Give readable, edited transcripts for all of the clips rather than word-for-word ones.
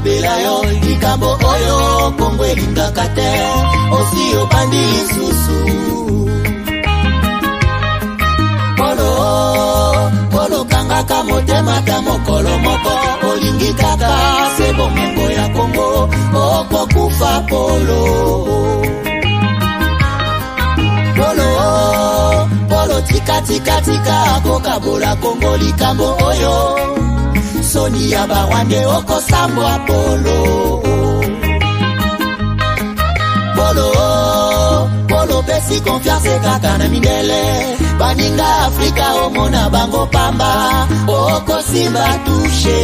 kolobela yo likambo oyo Kongo elingaka te osi obandi lisusu Polo kangaka motema ta mokolo moko olingi kaka se bomengo ya Kongo okokufa Polo tika kokabola Kongo likambo oyo Soni ya bawande okosambwa Polo pesi confiance kaka na mindele baninga Afrika omona bango pamba okosimba touche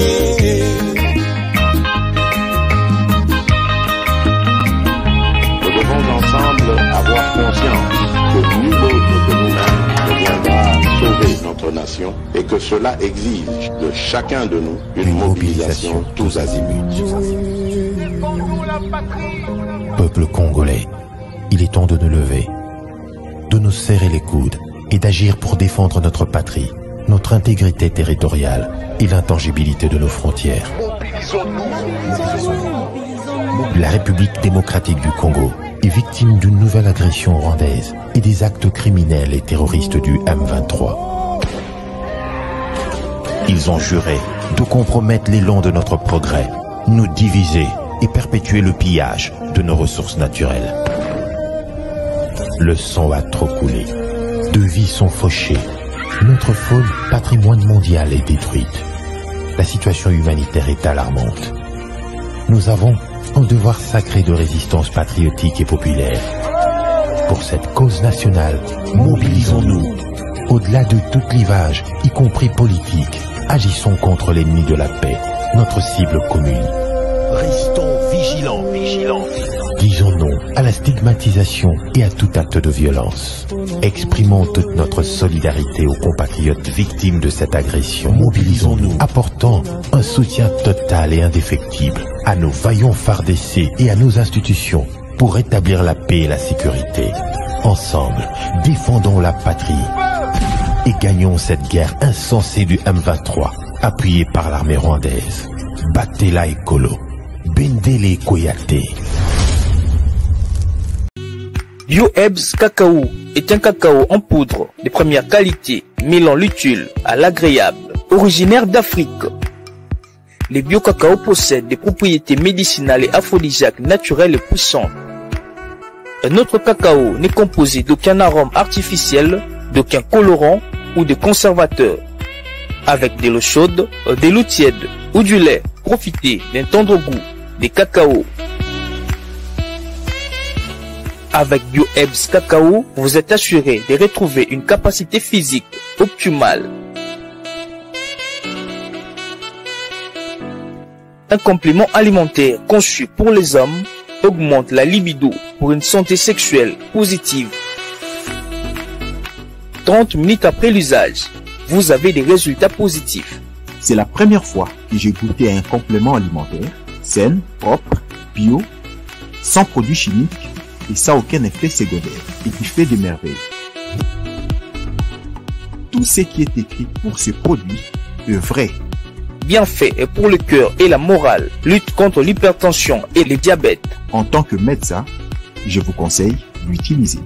Nous devons ensemble avoir conscience que nul autre que nous-mêmes ne viendra sauver notre nation et que cela exige de chacun de nous une mobilisation tous azimuts. Peuple congolais, il est temps de nous lever, de nous serrer les coudes et d'agir pour défendre notre patrie, notre intégrité territoriale et l'intangibilité de nos frontières. La République démocratique du Congo est victime d'une nouvelle agression rwandaise et des actes criminels et terroristes du M23. Ils ont juré de compromettre l'élan de notre progrès, nous diviser et perpétuer le pillage de nos ressources naturelles. Le sang a trop coulé, de vies sont fauchées, notre faune patrimoine mondial est détruite. La situation humanitaire est alarmante. Nous avons un devoir sacré de résistance patriotique et populaire. Pour cette cause nationale, mobilisons-nous. Au-delà de tout clivage, y compris politique, agissons contre l'ennemi de la paix, notre cible commune. Restons vigilants. Disons non à la stigmatisation et à tout acte de violence. Exprimons toute notre solidarité aux compatriotes victimes de cette agression. Mobilisons-nous, apportant un soutien total et indéfectible à nos vaillants FARDC et à nos institutions pour rétablir la paix et la sécurité. Ensemble, défendons la patrie et gagnons cette guerre insensée du M23, appuyée par l'armée rwandaise. Battez-la Ekolo, Bendele Koyate. BioEbs Cacao est un cacao en poudre de première qualité, mêlant l'utile à l'agréable, originaire d'Afrique. Les bio-cacao possèdent des propriétés médicinales et aphrodisiaques naturelles et puissantes. Un autre cacao n'est composé d'aucun arôme artificiel, d'aucun colorant ou de conservateur. Avec de l'eau chaude, de l'eau tiède ou du lait, profitez d'un tendre goût des cacao. Avec BioEbs Cacao, vous êtes assuré de retrouver une capacité physique optimale. Un complément alimentaire conçu pour les hommes augmente la libido pour une santé sexuelle positive. 30 minutes après l'usage, vous avez des résultats positifs. C'est la première fois que j'ai goûté à un complément alimentaire sain, propre, bio, sans produits chimiques et sans aucun effet secondaire et qui fait des merveilles. Tout ce qui est écrit pour ce produit est vrai. Bienfait est pour le cœur et la morale, lutte contre l'hypertension et le diabète. En tant que médecin, je vous conseille d'utiliser.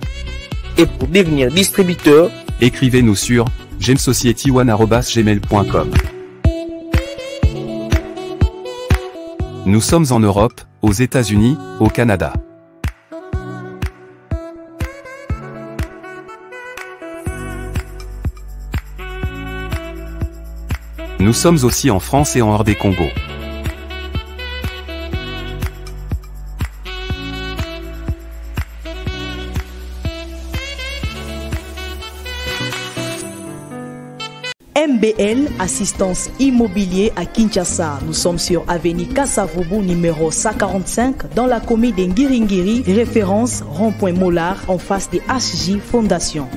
Et pour devenir distributeur, écrivez-nous sur gemsociety1@gmail.com. Nous sommes en Europe, aux États-Unis, au Canada. Nous sommes aussi en France et en hors des Congo. MBL, assistance immobilier à Kinshasa. Nous sommes sur avenue Kassavubu numéro 145 dans la commune de Ngiringiri, référence rond-point Mollard en face de HJ Fondation.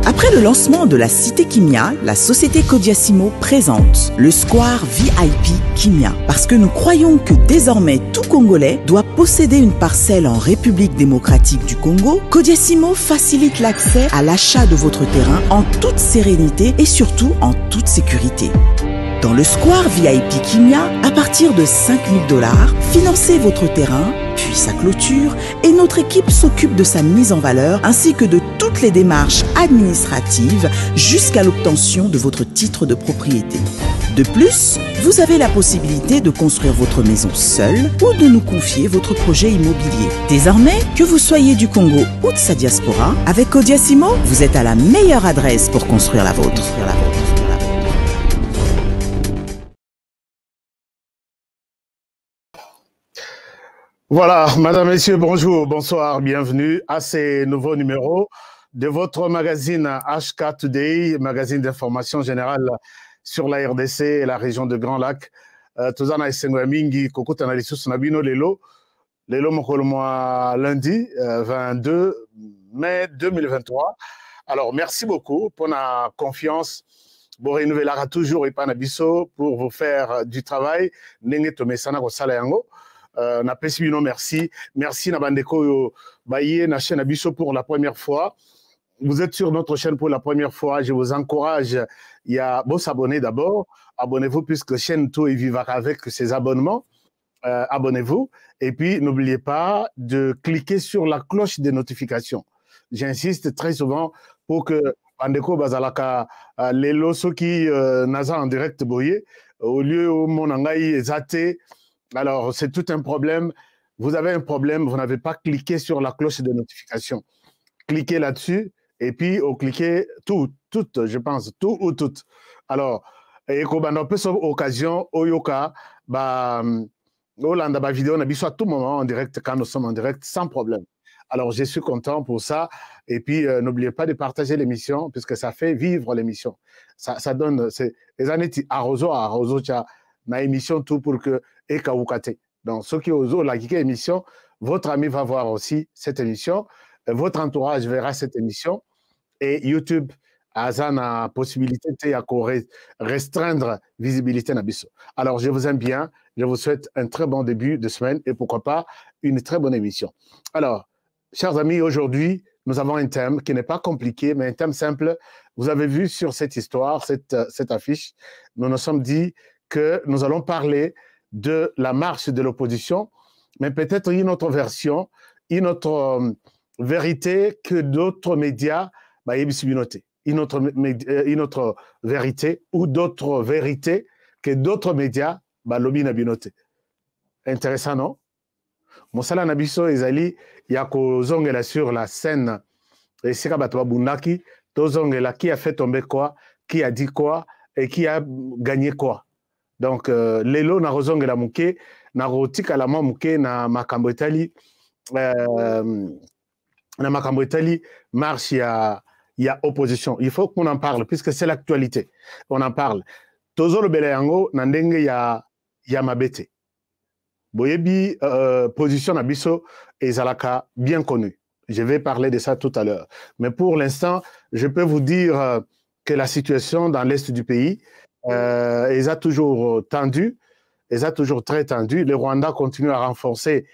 Après le lancement de la Cité Kimia, la société Kodiasimo présente le Square VIP Kimia. Parce que nous croyons que désormais tout Congolais doit posséder une parcelle en République démocratique du Congo, Kodiasimo facilite l'accès à l'achat de votre terrain en toute sérénité et surtout en toute sécurité. Dans le Square VIP Kimia, à partir de 5 000 $, financez votre terrain, puis sa clôture, et notre équipe s'occupe de sa mise en valeur ainsi que de toutes les démarches administratives jusqu'à l'obtention de votre titre de propriété. De plus, vous avez la possibilité de construire votre maison seule ou de nous confier votre projet immobilier. Désormais, que vous soyez du Congo ou de sa diaspora, avec Kodiasimo, vous êtes à la meilleure adresse pour construire la vôtre. Voilà, madame, messieurs, bonjour, bonsoir, bienvenue à ces nouveaux numéros de votre magazine HK Today, magazine d'information générale sur la RDC et la région de Grand Lac. Tozana esengo mingi kokuta na lisusu na bino lelo mokolo mwa lundi 22 mai 2023. Alors merci beaucoup pour la confiance. Bon renouvelara toujours Ipana Bisso pour vous faire du travail. Ndenge to mesana ko sala yango. Na pesi bino merci. Merci na bandeko yo baye na chaîne Bisso pour la première fois. Vous êtes sur notre chaîne pour la première fois. Je vous encourage à s'abonner d'abord. Abonnez-vous puisque la chaîne Tout est vivre avec ses abonnements. Abonnez-vous. Et puis, n'oubliez pas de cliquer sur la cloche des notifications. J'insiste très souvent pour que Bandeko Bazalaka, les losos qui naza en direct boyer, au lieu où mon angaï est zaté. Alors, c'est tout un problème. Vous avez un problème, vous n'avez pas cliqué sur la cloche de notification. Cliquez là-dessus. Et puis, on cliquez toutes, je pense, tout ou toutes. Alors, et qu'on a peu occasion, Oyoka, Olanda, vidéo, on a à tout moment en direct, quand nous sommes en direct, sans problème. Alors, je suis content pour ça. Et puis, n'oubliez pas de partager l'émission, puisque ça fait vivre l'émission. Ça donne, les années, arroso, na émission, tout pour que, et kaoukate. Donc, ceux qui osent la émission, votre ami va voir aussi cette émission. Votre entourage verra cette émission. Et YouTube a la possibilité de restreindre la visibilité Nabiso. Alors, je vous aime bien. Je vous souhaite un très bon début de semaine et pourquoi pas une très bonne émission. Alors, chers amis, aujourd'hui, nous avons un thème qui n'est pas compliqué, mais un thème simple. Vous avez vu sur cette histoire, cette affiche, nous nous sommes dit que nous allons parler de la marche de l'opposition, mais peut-être une autre version, une autre vérité que d'autres médias une autre vérité ou d'autres vérités que d'autres médias lobby na binoté. Intéressant, non? Mosala Nabiso ezali ya kozongela sur la scène et sika bato babundaki tozongela qui a fait tomber quoi, qui a dit quoi et qui a gagné quoi. Donc lelo na kozongela muke na rotika la muke na makambo etali na makambo etali marche il y a opposition. Il faut qu'on en parle, puisque c'est l'actualité. On en parle. Tozo le beleyango, nandenge ya mabete. Boyebi, position Nabiso et Zalaka, bien connue. Je vais parler de ça tout à l'heure. Mais pour l'instant, je peux vous dire que la situation dans l'est du pays est toujours tendue, est toujours très tendue. Le Rwanda continue à renforcer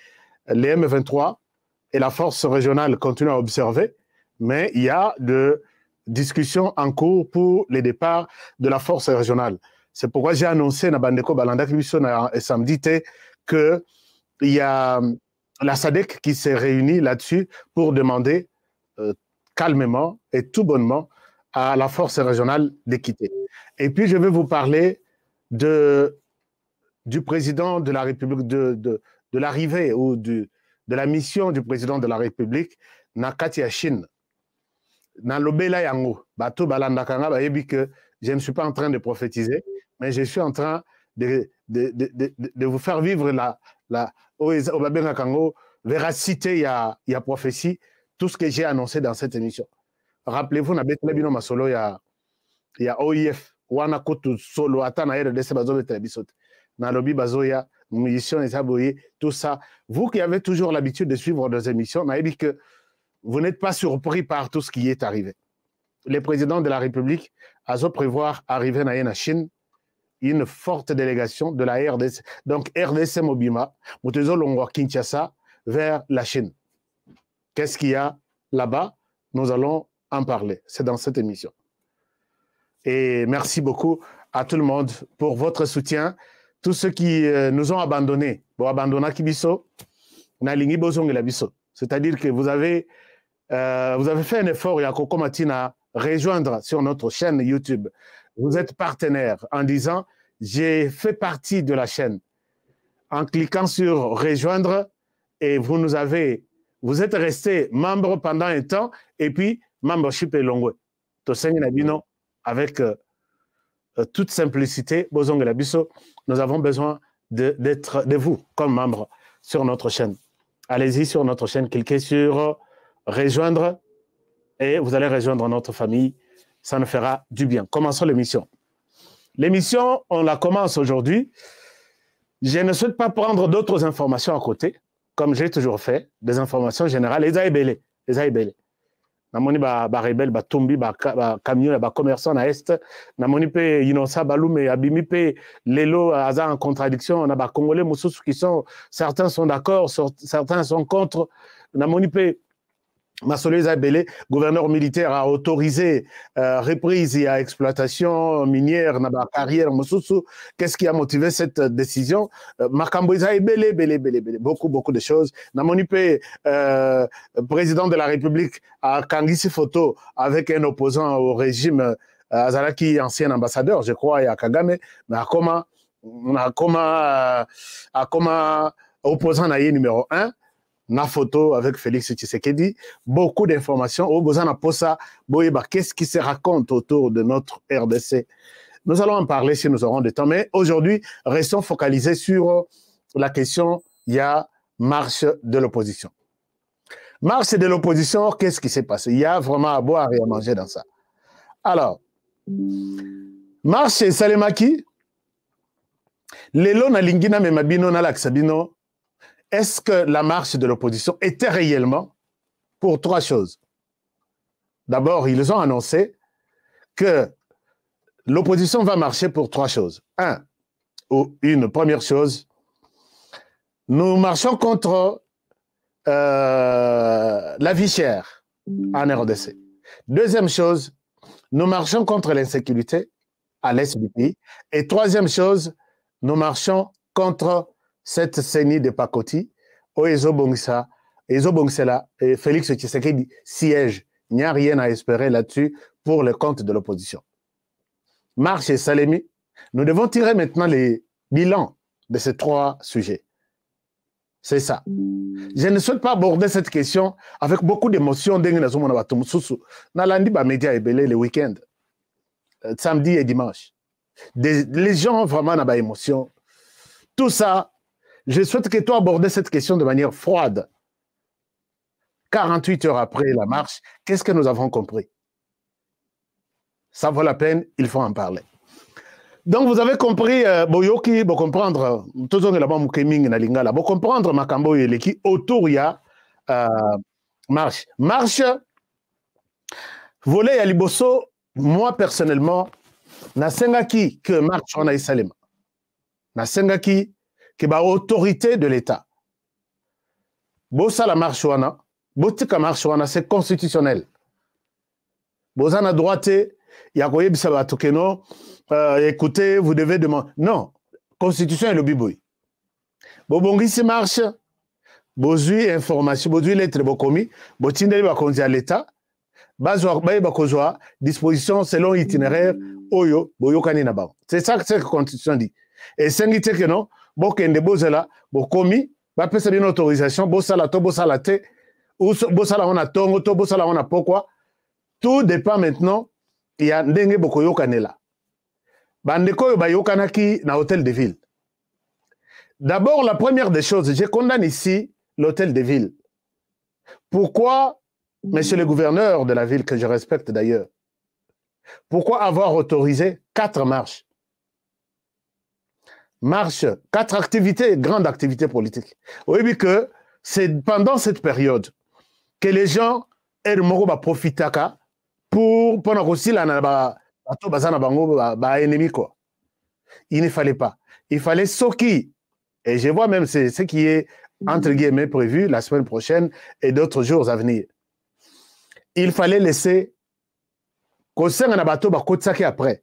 les M23 et la force régionale continue à observer. Mais il y a de discussions en cours pour le départ de la force régionale. C'est pourquoi j'ai annoncé na Bandeko Balanda samedi qu'il y a la SADC qui s'est réunie là-dessus pour demander calmement et tout bonnement à la force régionale de quitter. Et puis je vais vous parler du président de la République, de l'arrivée ou de la mission du président de la République, Nakati Chine. Dans l'obéla yango, bato balandakanga bayebi que je ne suis pas en train de prophétiser, mais je suis en train de vous faire vivre la véracité, il y a prophétie, tout ce que j'ai annoncé dans cette émission. Rappelez-vous, na betela bino masolo ya OIF, wana kotu solo atana RDC bazo betela bisote. Na lobi bazoya, mission et saboye, tout ça. Vous qui avez toujours l'habitude de suivre nos émissions, na yebi que vous n'êtes pas surpris par tout ce qui est arrivé. Le président de la République a prévoir arriver en Chine une forte délégation de la RDC. Donc RDC Mobima, Moutezo Longwa Kinshasa vers la Chine. Qu'est-ce qu'il y a là-bas? Nous allons en parler. C'est dans cette émission. Et merci beaucoup à tout le monde pour votre soutien. Tous ceux qui nous ont abandonnés, c'est-à-dire que vous avez fait un effort, Yakoko Matina, à rejoindre sur notre chaîne YouTube. Vous êtes partenaire en disant « J'ai fait partie de la chaîne ». En cliquant sur « Rejoindre » et vous êtes resté membre pendant un temps et puis membership est longue. Avec toute simplicité, nous avons besoin de vous comme membre sur notre chaîne. Allez-y sur notre chaîne, cliquez sur rejoindre et vous allez rejoindre notre famille. Ça nous fera du bien. Commençons l'émission. L'émission, on la commence aujourd'hui. Je ne souhaite pas prendre d'autres informations à côté, comme j'ai toujours fait, des informations générales. Les aïbélés. Namoni ba rebelle ba tumbi ba camion ba commerçant na est namoni pe inosa balume abimi pe lelo aza en contradiction na ba congolais mususu qui sont certains sont d'accord certains sont contre namoni pe Massolé Zabélé, gouverneur militaire, a autorisé reprise et à exploitation minière dans la carrière Mosusu. Qu'est-ce qui a motivé cette décision? Makambo Zabélé, beaucoup de choses. Namonipe, président de la République, a kangisi photo avec un opposant au régime, Azaraki, ancien ambassadeur, je crois, et à Kagame, mais à comment opposant naïe numéro 1. Na photo avec Félix Tshisekedi, beaucoup d'informations. Au besoin de posa, qu'est-ce qui se raconte autour de notre RDC? Nous allons en parler si nous aurons du temps. Mais aujourd'hui, restons focalisés sur la question, il y a marche de l'opposition. Marche de l'opposition, qu'est-ce qui s'est passé? Il y a vraiment à boire et à manger dans ça. Alors, marche et Salemaki, Lelo na lingina me mabino na laksabino. Est-ce que la marche de l'opposition était réellement pour trois choses? D'abord, ils ont annoncé que l'opposition va marcher pour trois choses. Une première chose, nous marchons contre la vie chère en RDC. Deuxième chose, nous marchons contre l'insécurité à l'est du pays. Et troisième chose, nous marchons contre cette CENI de Pakoti, au Ezobongsa, et Félix Tshisekedi siège. Il n'y a rien à espérer là-dessus pour le compte de l'opposition. Marche et Salemi, nous devons tirer maintenant les bilans de ces trois sujets. C'est ça. Je ne souhaite pas aborder cette question avec beaucoup d'émotion. Nalandi ba média ebele le week-end, samedi et dimanche. Les gens vraiment n'ont pas d'émotion. Tout ça, je souhaite que toi abordes cette question de manière froide. 48 heures après la marche, qu'est-ce que nous avons compris? Ça vaut la peine, il faut en parler. Donc vous avez compris, Boyoki, pour comprendre, tout le monde pour comprendre Makambo Yeleki, autour il y a marche. Marche, volet à Liboso, moi personnellement, na sengaki que marche on a Isalema. Na sengaki que ba autorité de l'État. Bossa la marche wana, botika marche wana, c'est constitutionnel. Bosa na droite, yakoye bisaba tokeno, écoutez, vous devez demander. Non, constitution est le biboui. Bobongisi marche, bozui information, bozui lettre bokomi, botindeli bakonzi à l'État, bazwa baye bakozwa disposition selon itinéraire oyo boyokani na ba. C'est ça que cette constitution dit. Et sengite que non, bokende bozela, bokomi, bapesa une autorisation, bosala to bosala te, ou bosala on a tongo to bosala on a pourquoi. Tout dépend maintenant, il y a ndenge bokoyokanela. Bandeko bayokanaki na hôtel de ville. D'abord, la première des choses, je condamne ici l'hôtel de ville. Pourquoi, monsieur le gouverneur de la ville, que je respecte d'ailleurs, pourquoi avoir autorisé 4 marches? Marche, 4 activités, grandes activités politiques. Oui, que c'est pendant cette période que les gens aient profité pour aussi ennemi quoi. Il ne fallait pas. Il fallait ce qui, et je vois même ce qui est entre guillemets prévu la semaine prochaine et d'autres jours à venir. Il fallait laisser après.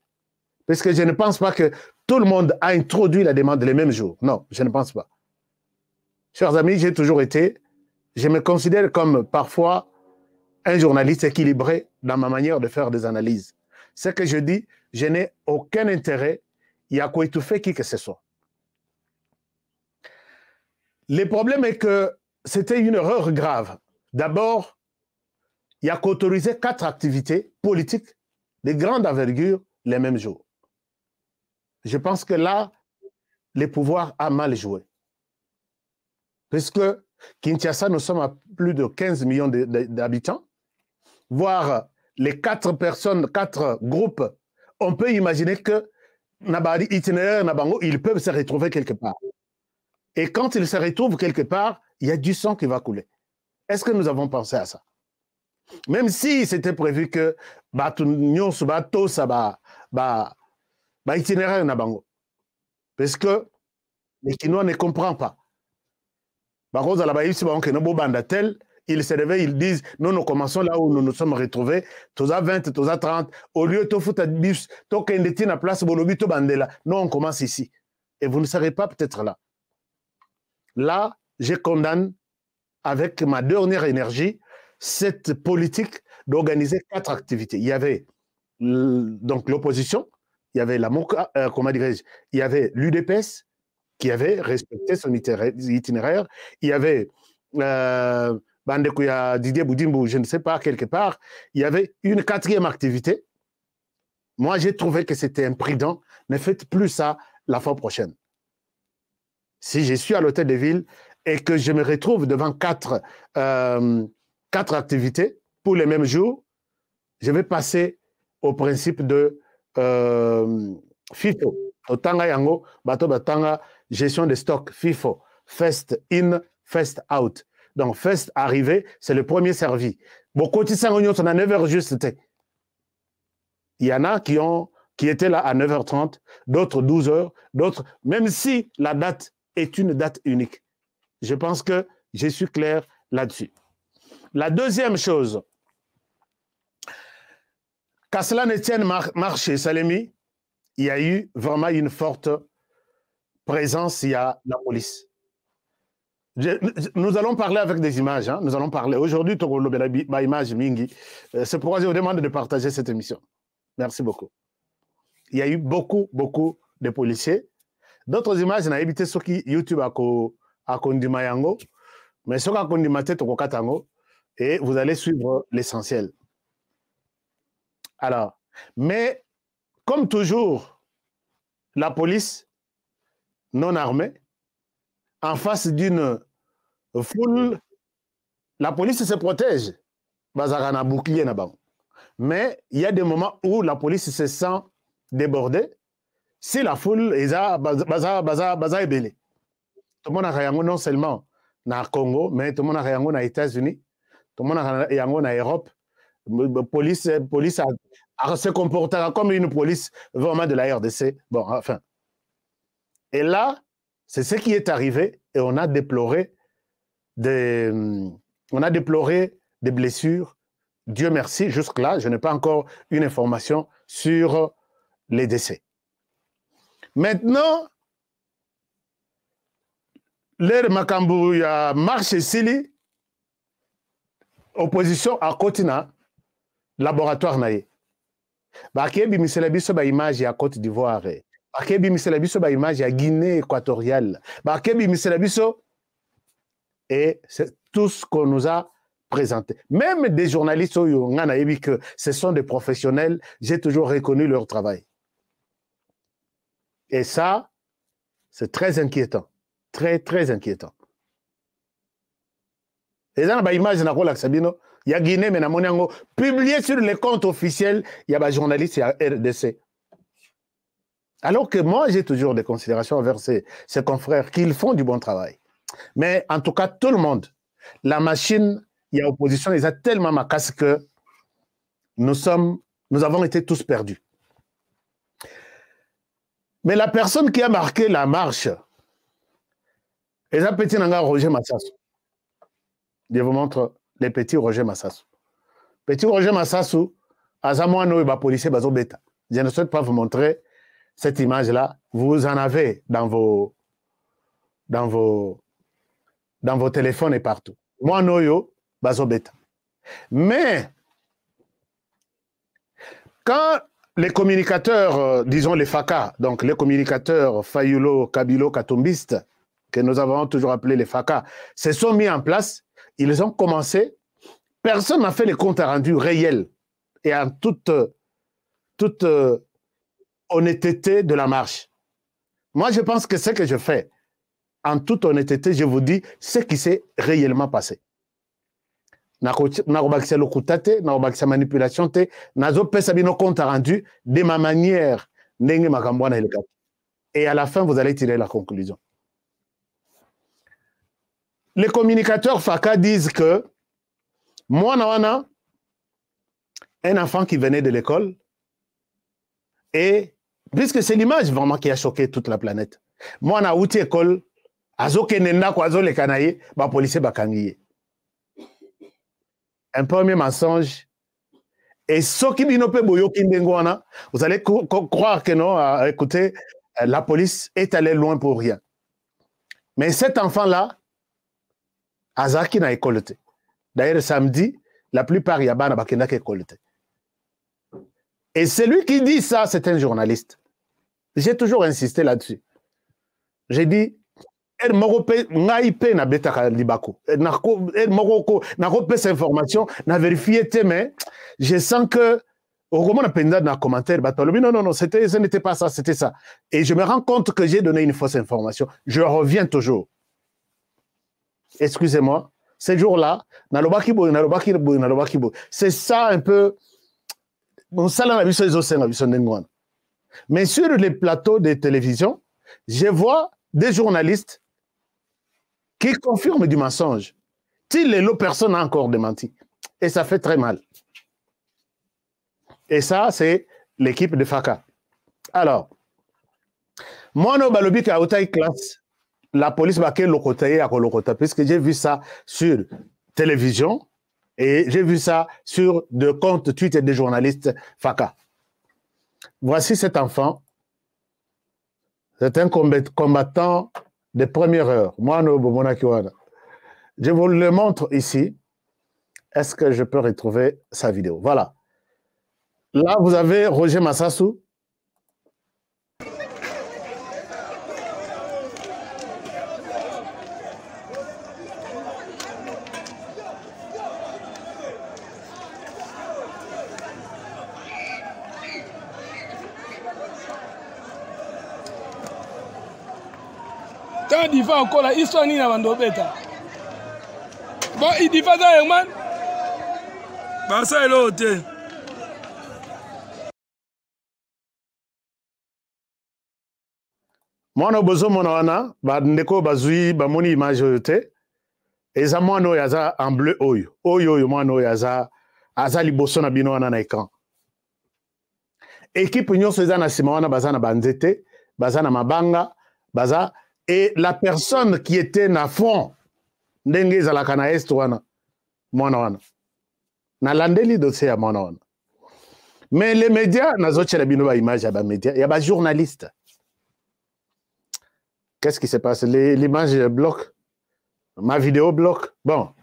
Parce que je ne pense pas que tout le monde a introduit la demande les mêmes jours. Non, je ne pense pas. Chers amis, j'ai toujours été, je me considère comme parfois un journaliste équilibré dans ma manière de faire des analyses. Ce que je dis, je n'ai aucun intérêt, il y a quoi étouffer qui que ce soit. Le problème est que c'était une erreur grave. D'abord, il y a qu'autoriser 4 activités politiques de grande envergure les mêmes jours. Je pense que là, le pouvoir a mal joué. Puisque Kinshasa, nous sommes à plus de 15 millions d'habitants, voire les 4 personnes, 4 groupes, on peut imaginer que Nabari itinéraire Nabango, ils peuvent se retrouver quelque part. Et quand ils se retrouvent quelque part, il y a du sang qui va couler. Est-ce que nous avons pensé à ça? Même si c'était prévu que itinéraire Nabango. Parce que les Chinois ne comprennent pas. Ils se réveillent, ils disent, nous commençons là où nous nous sommes retrouvés, tous à 20, tous à 30, au lieu de foutre bus, à place, nous on commence ici. Et vous ne serez pas peut-être là. Là, je condamne avec ma dernière énergie cette politique d'organiser 4 activités. Il y avait donc l'opposition, il y avait la MOCA, comment dirais-je, il y avait l'UDPS qui avait respecté son itinéraire, il y avait Bandekouya Didier Boudimbo, je ne sais pas, quelque part, il y avait une 4e activité. Moi, j'ai trouvé que c'était imprudent. Ne faites plus ça la fois prochaine. Si je suis à l'hôtel de ville et que je me retrouve devant 4 activités pour les mêmes jours, je vais passer au principe de FIFO. Otanga yango, bato batanga, gestion des stocks, FIFO. First in, first out. Donc, first arrivé, c'est le premier servi. Beaucoup de gens sont à 9h juste. Il y en a qui étaient là à 9h30, d'autres 12h, d'autres, même si la date est une date unique. Je pense que je suis clair là-dessus. La deuxième chose, qu'à cela ne tienne marché, Salemi, il y a eu vraiment une forte présence, il y a la police. Nous allons parler avec des images, hein. Nous allons parler. Aujourd'hui, c'est pourquoi je vous demande de partager cette émission. Merci beaucoup. Il y a eu beaucoup de policiers. D'autres images, on a évité ce qui YouTube a Kondimayango, mais ce qui a Kondimate Tokokatango, et vous allez suivre l'essentiel. Alors, mais comme toujours, la police non armée, en face d'une foule, la police se protège. Mais il y a des moments où la police se sent débordée. Si la foule est ébélée. Tout le monde a réagi non seulement dans le Congo, mais tout le monde a réagi dans les États-Unis, tout le monde a réagi dans l'Europe. La police se comporte comme une police vraiment de la RDC. Bon, enfin. Et là, c'est ce qui est arrivé et on a déploré des blessures. Dieu merci, jusque-là, je n'ai pas encore une information sur les décès. Maintenant, l'air Makambu, il y a marché Sili, opposition à Kotina, laboratoire naïe. Bakebi Miselabiso ba image à Côte d'Ivoire. Bakebi Miselabiso ba image à Guinée équatoriale. Bakebi Miselabiso, et c'est tout ce qu'on nous a présenté. Même des journalistes, que ce sont des professionnels, j'ai toujours reconnu leur travail. Et ça, c'est très inquiétant. Très, très inquiétant. Et dans la image, il y a Guinée, mais publié sur les comptes officiels, il y a des journalistes, il y a RDC. Alors que moi, j'ai toujours des considérations envers ces confrères qui font du bon travail. Mais en tout cas, tout le monde, la machine, il y a opposition, ils ont tellement ma casse que nous avons été tous perdus. Mais la personne qui a marqué la marche, et ça, petit Nanga Roger Massassou. Je vous montre les petits Roger Massassou. Petit Roger Massassou, Azamoano et policier Bazo Beta. Je ne souhaite pas vous montrer cette image-là, vous en avez dans vos téléphones et partout. Moi, noyo, bazobeta. Mais, quand les communicateurs, disons les FACA, donc les communicateurs Fayulo, Kabilo, Katumbistes, que nous avons toujours appelés les FACA, se sont mis en place, ils ont commencé, personne n'a fait les comptes rendus réels et en toute honnêteté de la marche. Moi, je pense que ce que je fais, en toute honnêteté, je vous dis ce qui s'est réellement passé. Nakobakisa lokutate, nakobakisa manipulation te, nazo pesa bino compte rendu de ma manière ndenge makambo na elekaki. Et à la fin, vous allez tirer la conclusion. Les communicateurs FACA disent que moi, nawana, un enfant qui venait de l'école, et puisque c'est l'image vraiment qui a choqué toute la planète. Moi, na outi école, azo kenenda ko azo le kanaye, ba policier ba kangiye. Un premier mensonge. Et ce qui binope boyoki ndengwana, vous allez croire que non, écoutez, la police est allée loin pour rien. Mais cet enfant-là, azaki na école te. D'ailleurs, samedi, la plupart yabana bakenda ke école te. Et celui qui dit ça, c'est un journaliste. J'ai toujours insisté là-dessus. J'ai dit, elle m'a IP na beta libako. Elle m'a cette information, n'a vérifié, mais je sens que au moment où on a dans un commentaire, non, ce n'était pas ça, c'était ça. Et je me rends compte que j'ai donné une fausse information. Je reviens toujours. Excusez-moi, ces jours-là, c'est ça un peu. Mais sur les plateaux de télévision, je vois des journalistes qui confirment du mensonge. Personne n'a encore démenti. Et ça fait très mal. Et ça, c'est l'équipe de FACA. Alors, moi, no balobi ka otai classe, la police va qu'elle lokotaye à kolokota, puisque j'ai vu ça sur télévision et j'ai vu ça sur de comptes Twitter des journalistes FACA. Voici cet enfant. C'est un combattant de première heure. Moi, no bomona kiwana. Je vous le montre ici. Est-ce que je peux retrouver sa vidéo? Voilà. Là, vous avez Roger Massassou. Quand il va encore là, ils sont ni dans le bêta. Bon, il dit pas ça, man. Bah, ça est l'autre. Mwana bozo mwana wana, ba ndeko bazui ba moni image yote. Eza mwana oyo aza en bleu oyo. Oyo mwana oyo aza liboso na bino wana na écran. Équipe nyonso eza na sima wana baza na banzete, baza na mabanga, baza et la personne qui était na fond ndenge ezalaka na est wana mwana wana. Na landeli dossier ya mwana wana. Mais les médias nazochela bino ba image ya ba médias, ya ba journaliste. Qu'est-ce qui se passe? L'image bloque. Ma vidéo bloque. Bon,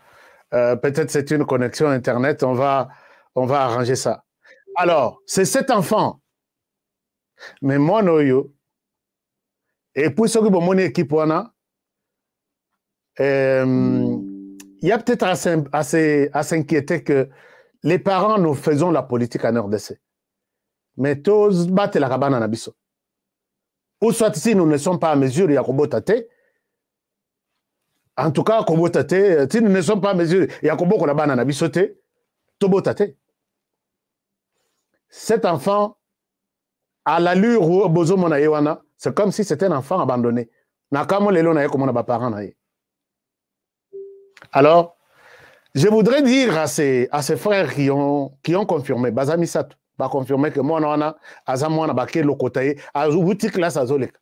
peut-être c'est une connexion Internet. On va arranger ça. Alors, c'est cet enfant. Mais moi, noyo. Et puis, ce que mon équipe, il y a peut-être à s'inquiéter que les parents, nous faisons la politique en RDC. Mais tous battent la cabane en abisso. Ou soit si nous ne sommes pas à mesure, il y a Kobotate. En tout cas, Kobotate, si nous ne sommes pas à mesure, il y a Kobo Kolabana Nabisote, Tobotate. Cet enfant, à l'allure où Bozo Monayewana, c'est comme si c'était un enfant abandonné. Nakamo Lelo Naye comme on a parents Naye. Alors, je voudrais dire à ces frères qui ont confirmé, Bazami Satou, va confirmer que moi, on a Azamwana Baké Lokotaye, à outil classe à Zolek.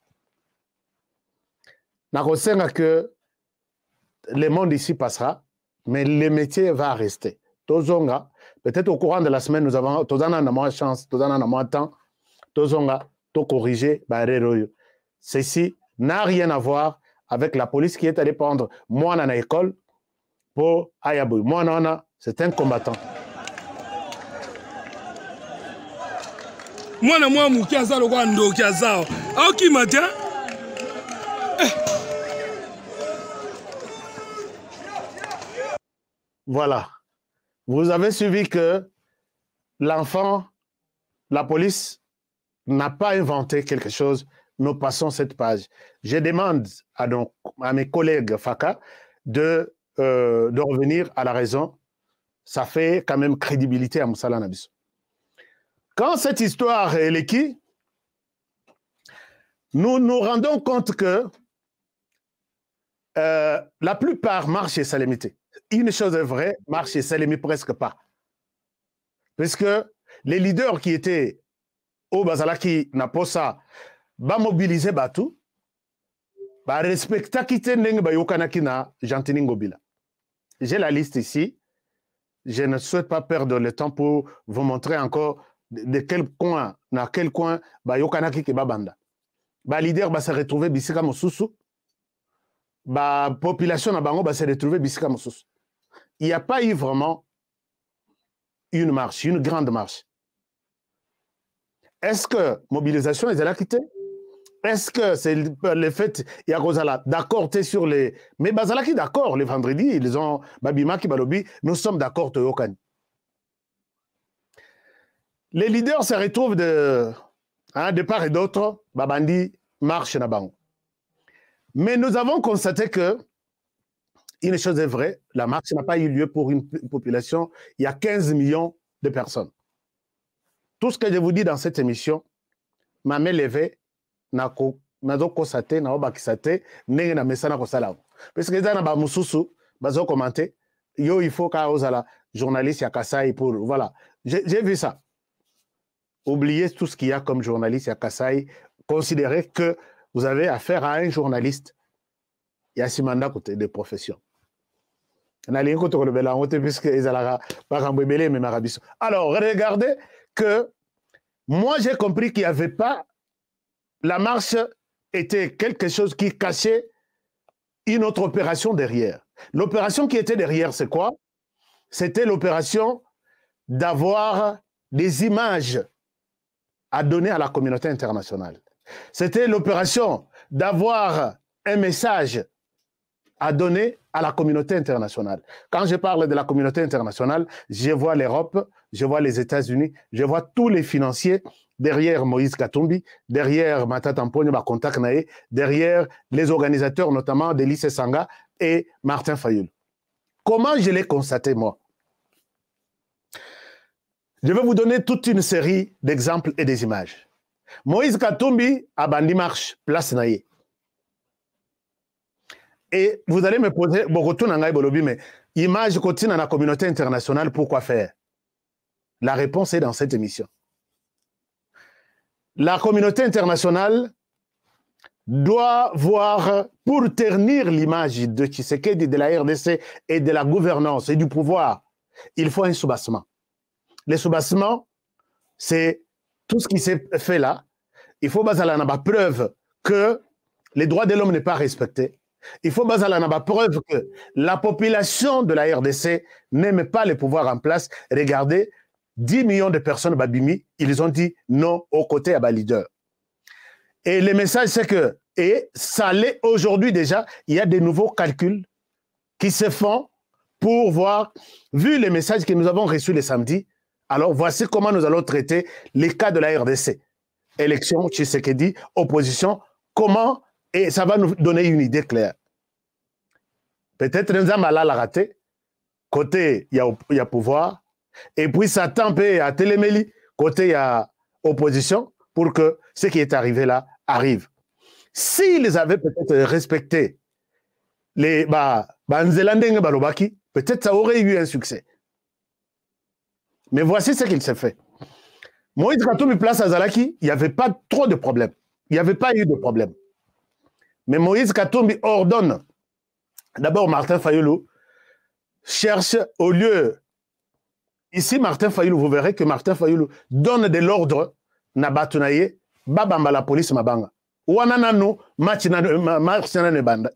Nakosenga que le monde ici passera, mais le métier va rester. Tozonga, peut-être au courant de la semaine, nous avons Tozana na moins chance, Tozana na moins temps, Tozonga, to corriger Bareroyo. Ceci n'a rien à voir avec la police qui est allée prendre moi à l'école pour Ayaboui. Moi, non, c'est un combattant. Moi, Moukiaza, le Rwando, Kiaza. Ah, qui m'a dit? Voilà. Vous avez suivi que l'enfant, la police n'a pas inventé quelque chose. Nous passons cette page. Je demande à mes collègues FACA de revenir à la raison. Ça fait quand même crédibilité à Moussala Nabiso. Quand cette histoire est l'équipe, nous nous rendons compte que la plupart marchent chez Salemité. Une chose est vraie, marche chez Salemi presque pas. Parce que les leaders qui étaient au Bazalaki n'a pas ça, ba mobiliser Batou, ba respecta qui teneng ba yokanaki na Jantini Ngobila. J'ai la liste ici. Je ne souhaite pas perdre le temps pour vous montrer encore de quel coin, dans quel coin ba yokanaki ke babanda. Ba leader ba se retrouver bisika mosusu. La population à Bango va se retrouver bisika mosusu. Il n'y a pas eu vraiment une marche, une grande marche. Est-ce que mobilisation est là quitté? Est-ce que c'est le fait, il y a d'accord sur les... Mais Bazalaki d'accord, les vendredis, ils ont Babima qui balobi, nous sommes d'accord Toyokan. Les leaders se retrouvent de part et d'autre, Babandi marche na Bango. Mais nous avons constaté que, une chose est vraie, la marche n'a pas eu lieu pour une population, il y a 15 millions de personnes. Tout ce que je vous dis dans cette émission, m'a levé, n'a constaté, n'a pas constaté, n'a pas messana kosala. Parce que dans la mususu, bazo commenté, yo il faut qu'à la journaliste ya Kasai pour voilà. J'ai vu ça. Oubliez tout ce qu'il y a comme journaliste ya Kasai, considérez que vous avez affaire à un journaliste. Il y a six mandats côté de profession. Alors, regardez que moi, j'ai compris qu'il n'y avait pas... La marche était quelque chose qui cachait une autre opération derrière. L'opération qui était derrière, c'est quoi? C'était l'opération d'avoir des images à donner à la communauté internationale. C'était l'opération d'avoir un message à donner à la communauté internationale. Quand je parle de la communauté internationale, je vois l'Europe, je vois les États-Unis, je vois tous les financiers derrière Moïse Katumbi, derrière Matata Mponyo Bakontak Nae, derrière les organisateurs notamment d'Elise Sanga et Martin Fayoul. Comment je l'ai constaté, moi? Je vais vous donner toute une série d'exemples et des images. Moïse Katumbi a bandi marche, place Naye. Et vous allez me poser, mais image continue dans la communauté internationale, pourquoi faire? La réponse est dans cette émission. La communauté internationale doit voir, pour ternir l'image de Tshisekedi, de la RDC et de la gouvernance et du pouvoir, il faut un soubassement. Le soubassement, c'est tout ce qui s'est fait là. Il faut baser la preuve que les droits de l'homme n'est pas respecté. Il faut baser la preuve que la population de la RDC n'aime pas le pouvoir en place. Regardez, 10 millions de personnes, Babimi, ils ont dit non aux côtés à leader. Et le message, c'est que, et ça l'est aujourd'hui déjà, il y a des nouveaux calculs qui se font pour voir, vu les messages que nous avons reçus le samedi, alors voici comment nous allons traiter les cas de la RDC. Élection, Tshisekedi, opposition, comment, et ça va nous donner une idée claire. Peut-être nous avons la raté, côté il y a pouvoir, et puis ça tempé à Téléméli, côté il y a opposition, pour que ce qui est arrivé là arrive. S'ils avaient peut-être respecté les peut-être ça aurait eu un succès. Mais voici ce qu'il s'est fait. Moïse Katumbi place à Zalaki, il n'y avait pas trop de problèmes. Il n'y avait pas eu de problème. Mais Moïse Katumbi ordonne, d'abord Martin Fayoulou cherche au lieu... Ici, Martin Fayoulou, vous verrez que Martin Fayoulou donne de l'ordre, Nabatunaye, babamba la police mabanga wana nanu match nanu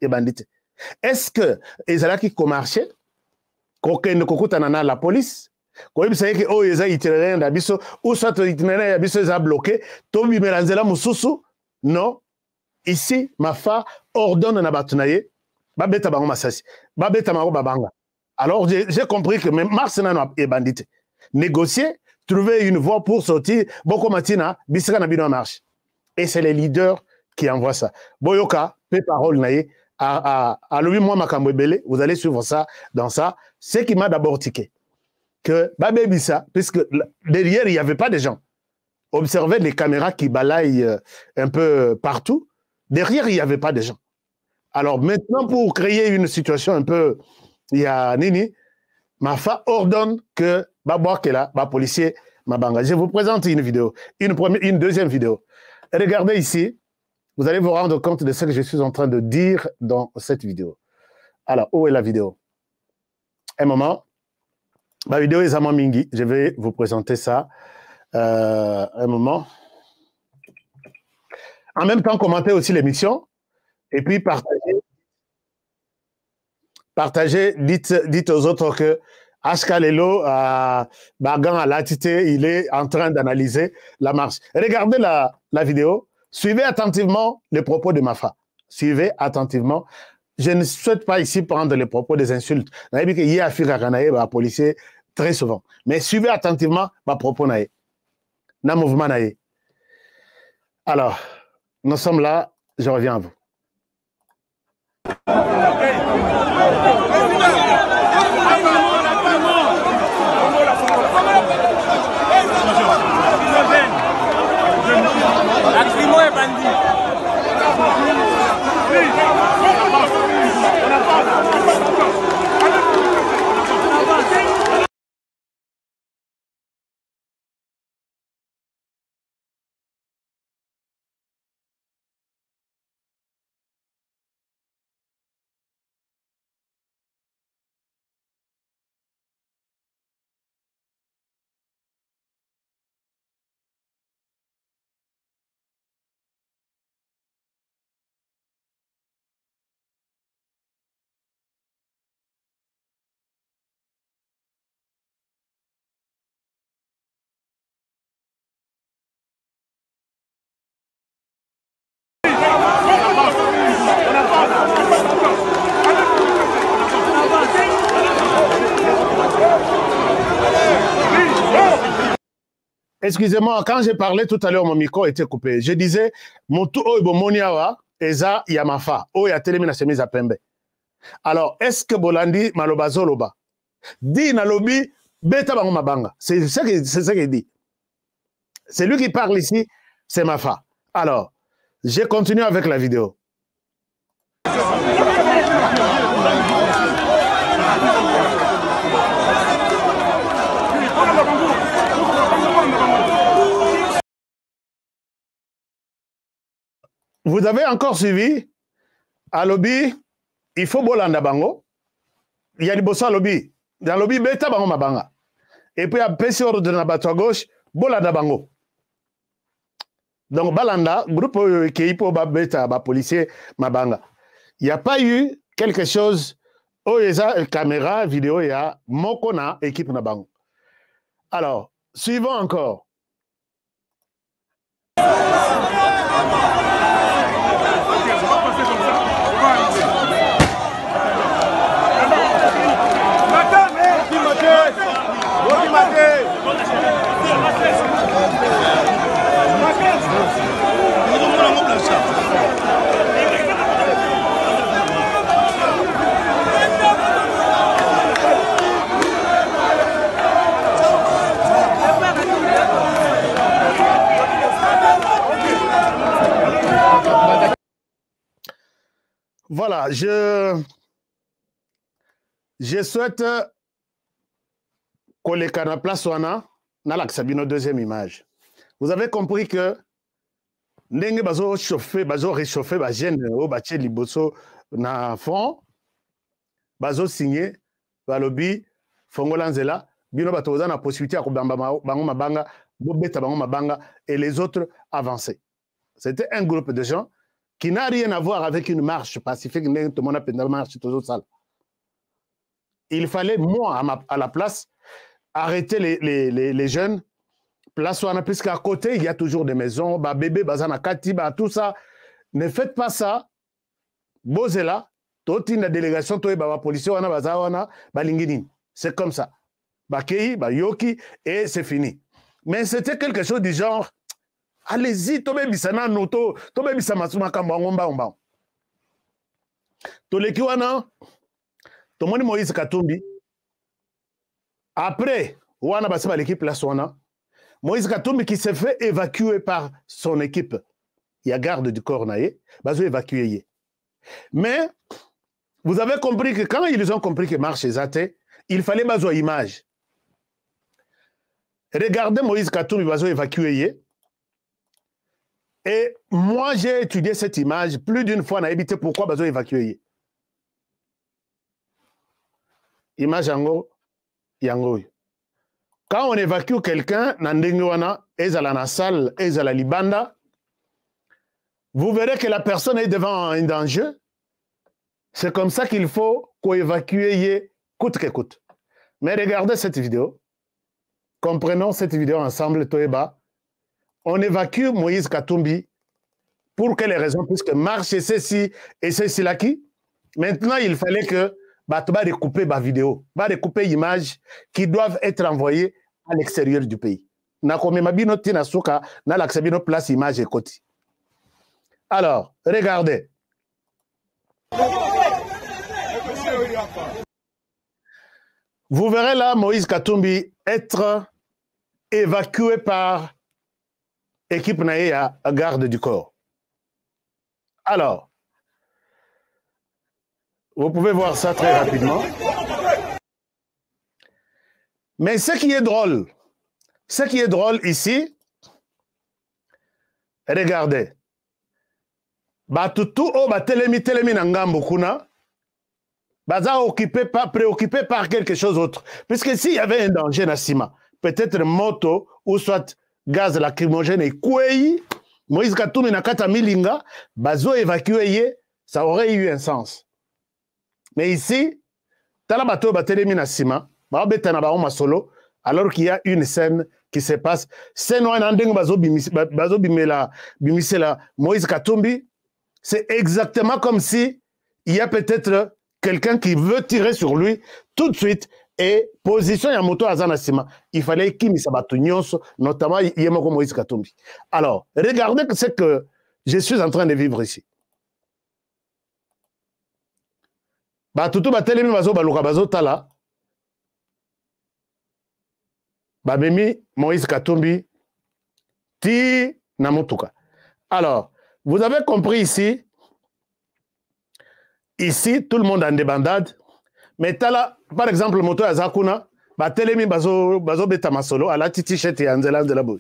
ebandite. Est-ce que ezalaki ko marché kokende kokutana na la police koyebisa yeke oyo eza itinéraire na biso ou soit itinéraire ya biso eza bloqué to bimela nzela mususu? Non, ici Mafa ordonne na bato na ye babeta bango masasi babeta bango babanga. Alors j'ai compris que même Mars nanu ebandite. Négocier, trouver une voie pour sortir boko matina bisika na bino marche. Et c'est les leaders qui envoient ça. Boyoka, pe parole naye, à l'obi moi makambo ebele, vous allez suivre ça dans ça. Ce qui m'a d'abord tiqué, que Babé Bissa, puisque derrière il n'y avait pas de gens, observez les caméras qui balayent un peu partout, derrière il n'y avait pas de gens. Alors maintenant pour créer une situation un peu, il y a Nini, Mafa ordonne que Babouak est là, policier, Mabanga. Je vous présente une vidéo, une deuxième vidéo. Regardez ici, vous allez vous rendre compte de ce que je suis en train de dire dans cette vidéo. Alors, où est la vidéo? Un moment. La vidéo est Zaman Mingi. Je vais vous présenter ça. Un moment. En même temps, commentez aussi l'émission. Et puis, partagez. Dites aux autres que Ashka Lelo, Bagan à l'Atité, il est en train d'analyser la marche. Regardez la vidéo. Suivez attentivement les propos de Mafa. Suivez attentivement. Je ne souhaite pas ici prendre les propos des insultes. Il y a un policier très souvent. Mais suivez attentivement les propos de le mouvement. Alors, nous sommes là. Je reviens à vous. Excusez-moi, quand j'ai parlé tout à l'heure, mon micro était coupé. Je disais, Motu Oibo Moniawa, Eza Yamafa, Oya Telemina Chemise à Pembe. Alors, est-ce que Bolandi Malobazoloba dit Nalobi Beta Bango Mabanga? C'est ça qu'il dit. C'est lui qui parle ici, c'est Mafa. Alors, je continue avec la vidéo. Vous avez encore suivi à lobby, il faut bolanda bango. Il y a des bossa lobby. Dans lobby, beta bango mabanga. Et puis, à PC ordre de la bateau à gauche, bolanda bango. Donc, balanda, groupe qui est pour beta, policier mabanga. Il n'y a pas eu quelque chose, oh, il y a caméra, vidéo, il y a mokona, équipe nabango. Alors, suivons encore. Voilà, je souhaite qu'on les canne place wana na la Sabino deuxième image. Vous avez compris que ndenge bazo chauffer, bazo réchauffer ba gène au bâti liboso na fond, bazo signer ba lobby fongola nzela bino bato oza na possibilité ya kobamba bango mabanga bobeta bango mabanga et les autres avancer. C'était un groupe de gens qui n'a rien à voir avec une marche pacifique. Tout le monde a une marche toujours sale. Il fallait, moi, à la place, arrêter les jeunes. Place où on a, puisqu'à côté, il y a toujours des maisons, bah, bébé, bazana kati, bah, tout ça. Ne faites pas ça. Bozela, toute la délégation, la police, c'est comme ça. Bakei, Yoki, et c'est fini. Mais c'était quelque chose du genre, allez-y, tobe bisana noto, tobe bisamasuma kambangomba omba. Toleki wana, tomoni Moïse Katumbi. Après, wana basiba l'équipe place wana. Moïse Katumbi qui s'est fait évacuer par son équipe. Il y a garde du corps naïe, bazo évacué. Mais vous avez compris que quand ils ont compris que marche athées, il fallait bazo image. Regardez Moïse Katumbi bazo évacué. Et moi j'ai étudié cette image plus d'une fois, n'a évité pourquoi bazo évacué. Image yango. Quand on évacue quelqu'un, Nandengwana, ezala na salle, ezala libanda, vous verrez que la personne est devant un danger. C'est comme ça qu'il faut qu'on évacue coûte que coûte. Mais regardez cette vidéo. Comprenons cette vidéo ensemble, Toeba. On évacue Moïse Katumbi. Pour quelles raisons? Puisque marche ceci et ceci là qui. Maintenant, il fallait que Batoba découper ma vidéo, va découper images qui doivent être envoyées à l'extérieur du pays. Nakome mabino tina suka na l'aksabino place image et côté. Alors, regardez. Vous verrez là Moïse Katumbi être évacué par équipe naïe à garde du corps. Alors, vous pouvez voir ça très rapidement. Mais ce qui est drôle ici, regardez. Batutu o batelemi nangambo kuna, baza préoccupé par quelque chose d'autre. Puisque s'il y avait un danger Nassima, peut-être moto ou soit gaz lacrymogène et kouei, Moïse Katumbi nakata milinga, bazo évacué, ça aurait eu un sens. Mais ici, Talabato Batelemi Nassima, alors qu'il y a une scène qui se passe. Scène Moïse Katumbi, c'est exactement comme si il y a peut-être quelqu'un qui veut tirer sur lui tout de suite et position Yamoto Azanassima. Il fallait qu'il m'y notamment Yemoko Moïse Katumbi. Alors, regardez ce que je suis en train de vivre ici. Batutu batelemi bazo baluka bazo tala. Babemi Moïse Katumbi ti namutuka. Alors, vous avez compris ici, tout le monde en débandade. Mais tala, par exemple, moto azakuna, batelemi bazo beta masolo, ala ti t-shirt et anzela de la boue.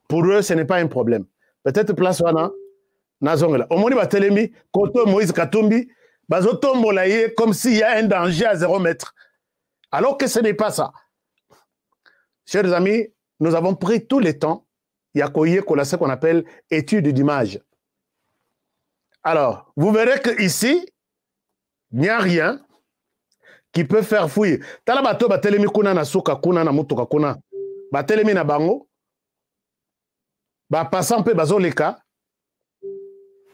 Pour eux, ce n'est pas un problème. Peut-être place wana nazongela. Omoni batelemi koto Moïse Katumbi bazotombolaye comme s'il y a un danger à 0 mètre. Alors que ce n'est pas ça. Chers amis, nous avons pris tout le temps. Il y a ce qu'on appelle étude d'image. Alors, vous verrez qu'ici, il n'y a rien qui peut faire fouiller. Talabato batelemi kuna na suka kuna na mutuka kuna. Batelemi na bango. Ba passant pe bazoleka.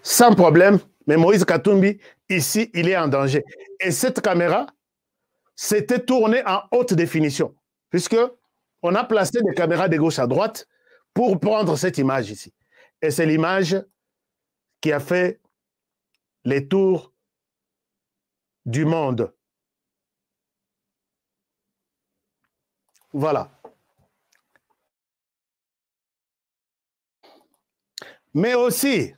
Sans problème. Mais Moïse Katumbi, ici, il est en danger. Et cette caméra, c'était tournée en haute définition. Puisque on a placé des caméras de gauche à droite pour prendre cette image ici. Et c'est l'image qui a fait les tours du monde. Voilà. Mais aussi,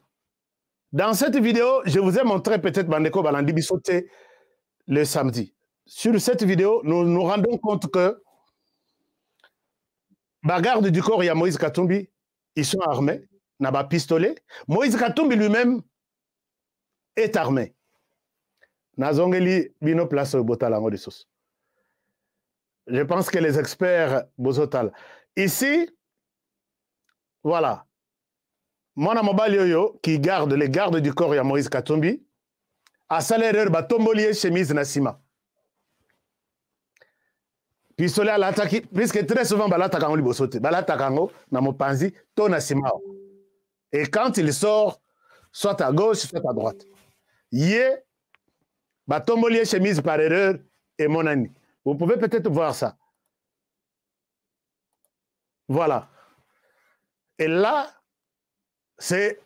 dans cette vidéo, je vous ai montré peut-être Bandeko Balandi Bissoté le samedi. Sur cette vidéo, nous nous rendons compte que bagarre du corps, il y a Moïse Katumbi, ils sont armés, n'a pas pistolet. Moïse Katumbi lui-même est armé. Nazongeli bino place au botalango de sauce. Je pense que les experts bozotal. Ici, voilà. Mwana mobali oyo qui garde les gardes du corps ya Moïse Katumbi a salaire ba tombolier chemise na sima. Pistolet à l'attaque, puisque très souvent balata kango libosote, balata kango na mopanzi to na sima. Et quand il sort, soit à gauche, soit à droite. Yé ba tombolier chemise par erreur et mon ami. Vous pouvez peut-être voir ça. Voilà. Et là, c'est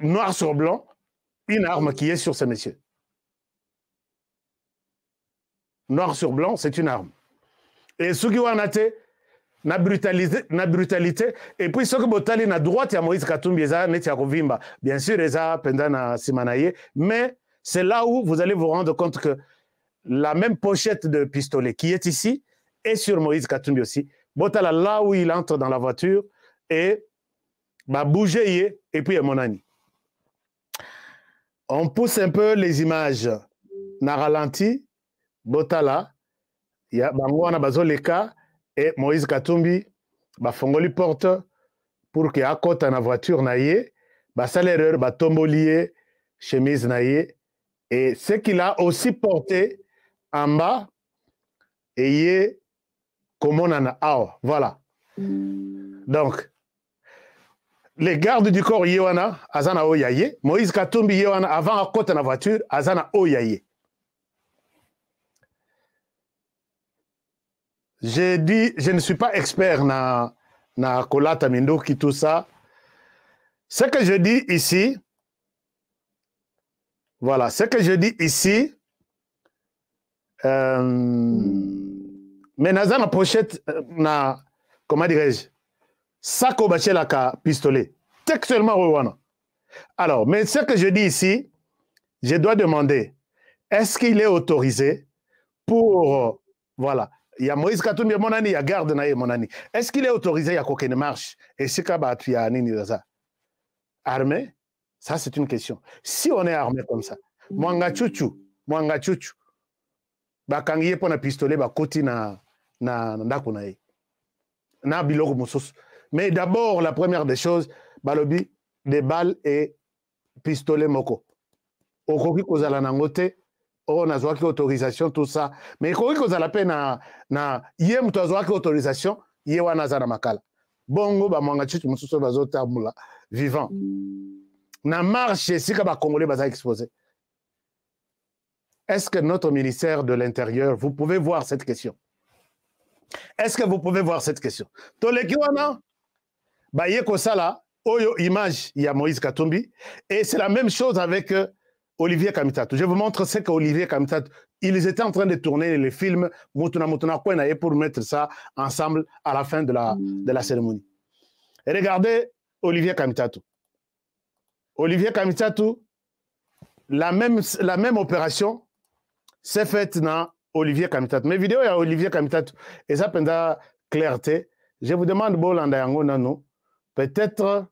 noir sur blanc, une arme qui est sur ce monsieur. Noir sur blanc, c'est une arme. Et ce qui va naté, na brutalité, et puis ce que botali na droite ya Moïse Katumbi eza neti ya kovimba. Bien sûr, eza penda na simanaye, mais c'est là où vous allez vous rendre compte que la même pochette de pistolet qui est ici est sur Moïse Katumbi aussi. Botala là où il entre dans la voiture et bah bouger et puis mon ami. On pousse un peu les images na ralenti. Botala ya bangwana bazoleka et Moïse Katumbi ba fongoli porte pour que akota na voiture na ye ba salereur ba tombolier chemise na ye et ce qu'il a aussi porté en bas et ye komonana awa voilà. Donc les gardes du corps yewana azana oyaye Moïse Katumbi yewana avant akota na voiture azana oyaye. J'ai dit, je ne suis pas expert na Kolata Mindoki, tout ça. Ce que je dis ici, voilà, ce que je dis ici, mais dans la pochette, comment dirais-je, Sako Bachelaka pistolet, textuellement Rwanda. Alors, mais ce que je dis ici, je dois demander, est-ce qu'il est autorisé pour, voilà, il y a Moïse Katumbi, mon ami, il y a garde naïe, mon ami. Est-ce qu'il est autorisé à quoi ne marche? Et si tu as armé? Ça, c'est une question. Si on est armé comme ça, mwanga chuchu, bakangiye pona pistolet, bakoti na ndakunaï. Na biloko musos. Mais d'abord, la première des choses, balobi, des balles et pistolet moko. Okoki kozala nangote. On a besoin d'autorisation, tout ça. Mais quand on a la peine na yem to besoin d'autorisation, yewana zana makala. Bongo ba mwanga chitu mususu bazota mula vivant. Na marche si ka ba congolais baza exposé. Est-ce que notre ministère de l'Intérieur, vous pouvez voir cette question? Est-ce que vous pouvez voir cette question? Toleki wana ba yeko sala oyo image ya Moïse Katumbi et c'est la même chose avec Olivier Kamitatou. Je vous montre ce qu'Olivier Kamitatou, ils étaient en train de tourner les films Mutuna Kwena pour mettre ça ensemble à la fin de la cérémonie. Et regardez Olivier Kamitatou. Olivier Kamitatou, la même opération s'est faite dans Olivier Kamitatou. Mes vidéos, il y a Olivier Kamitatou. Et ça, pendant clarté, je vous demande, peut-être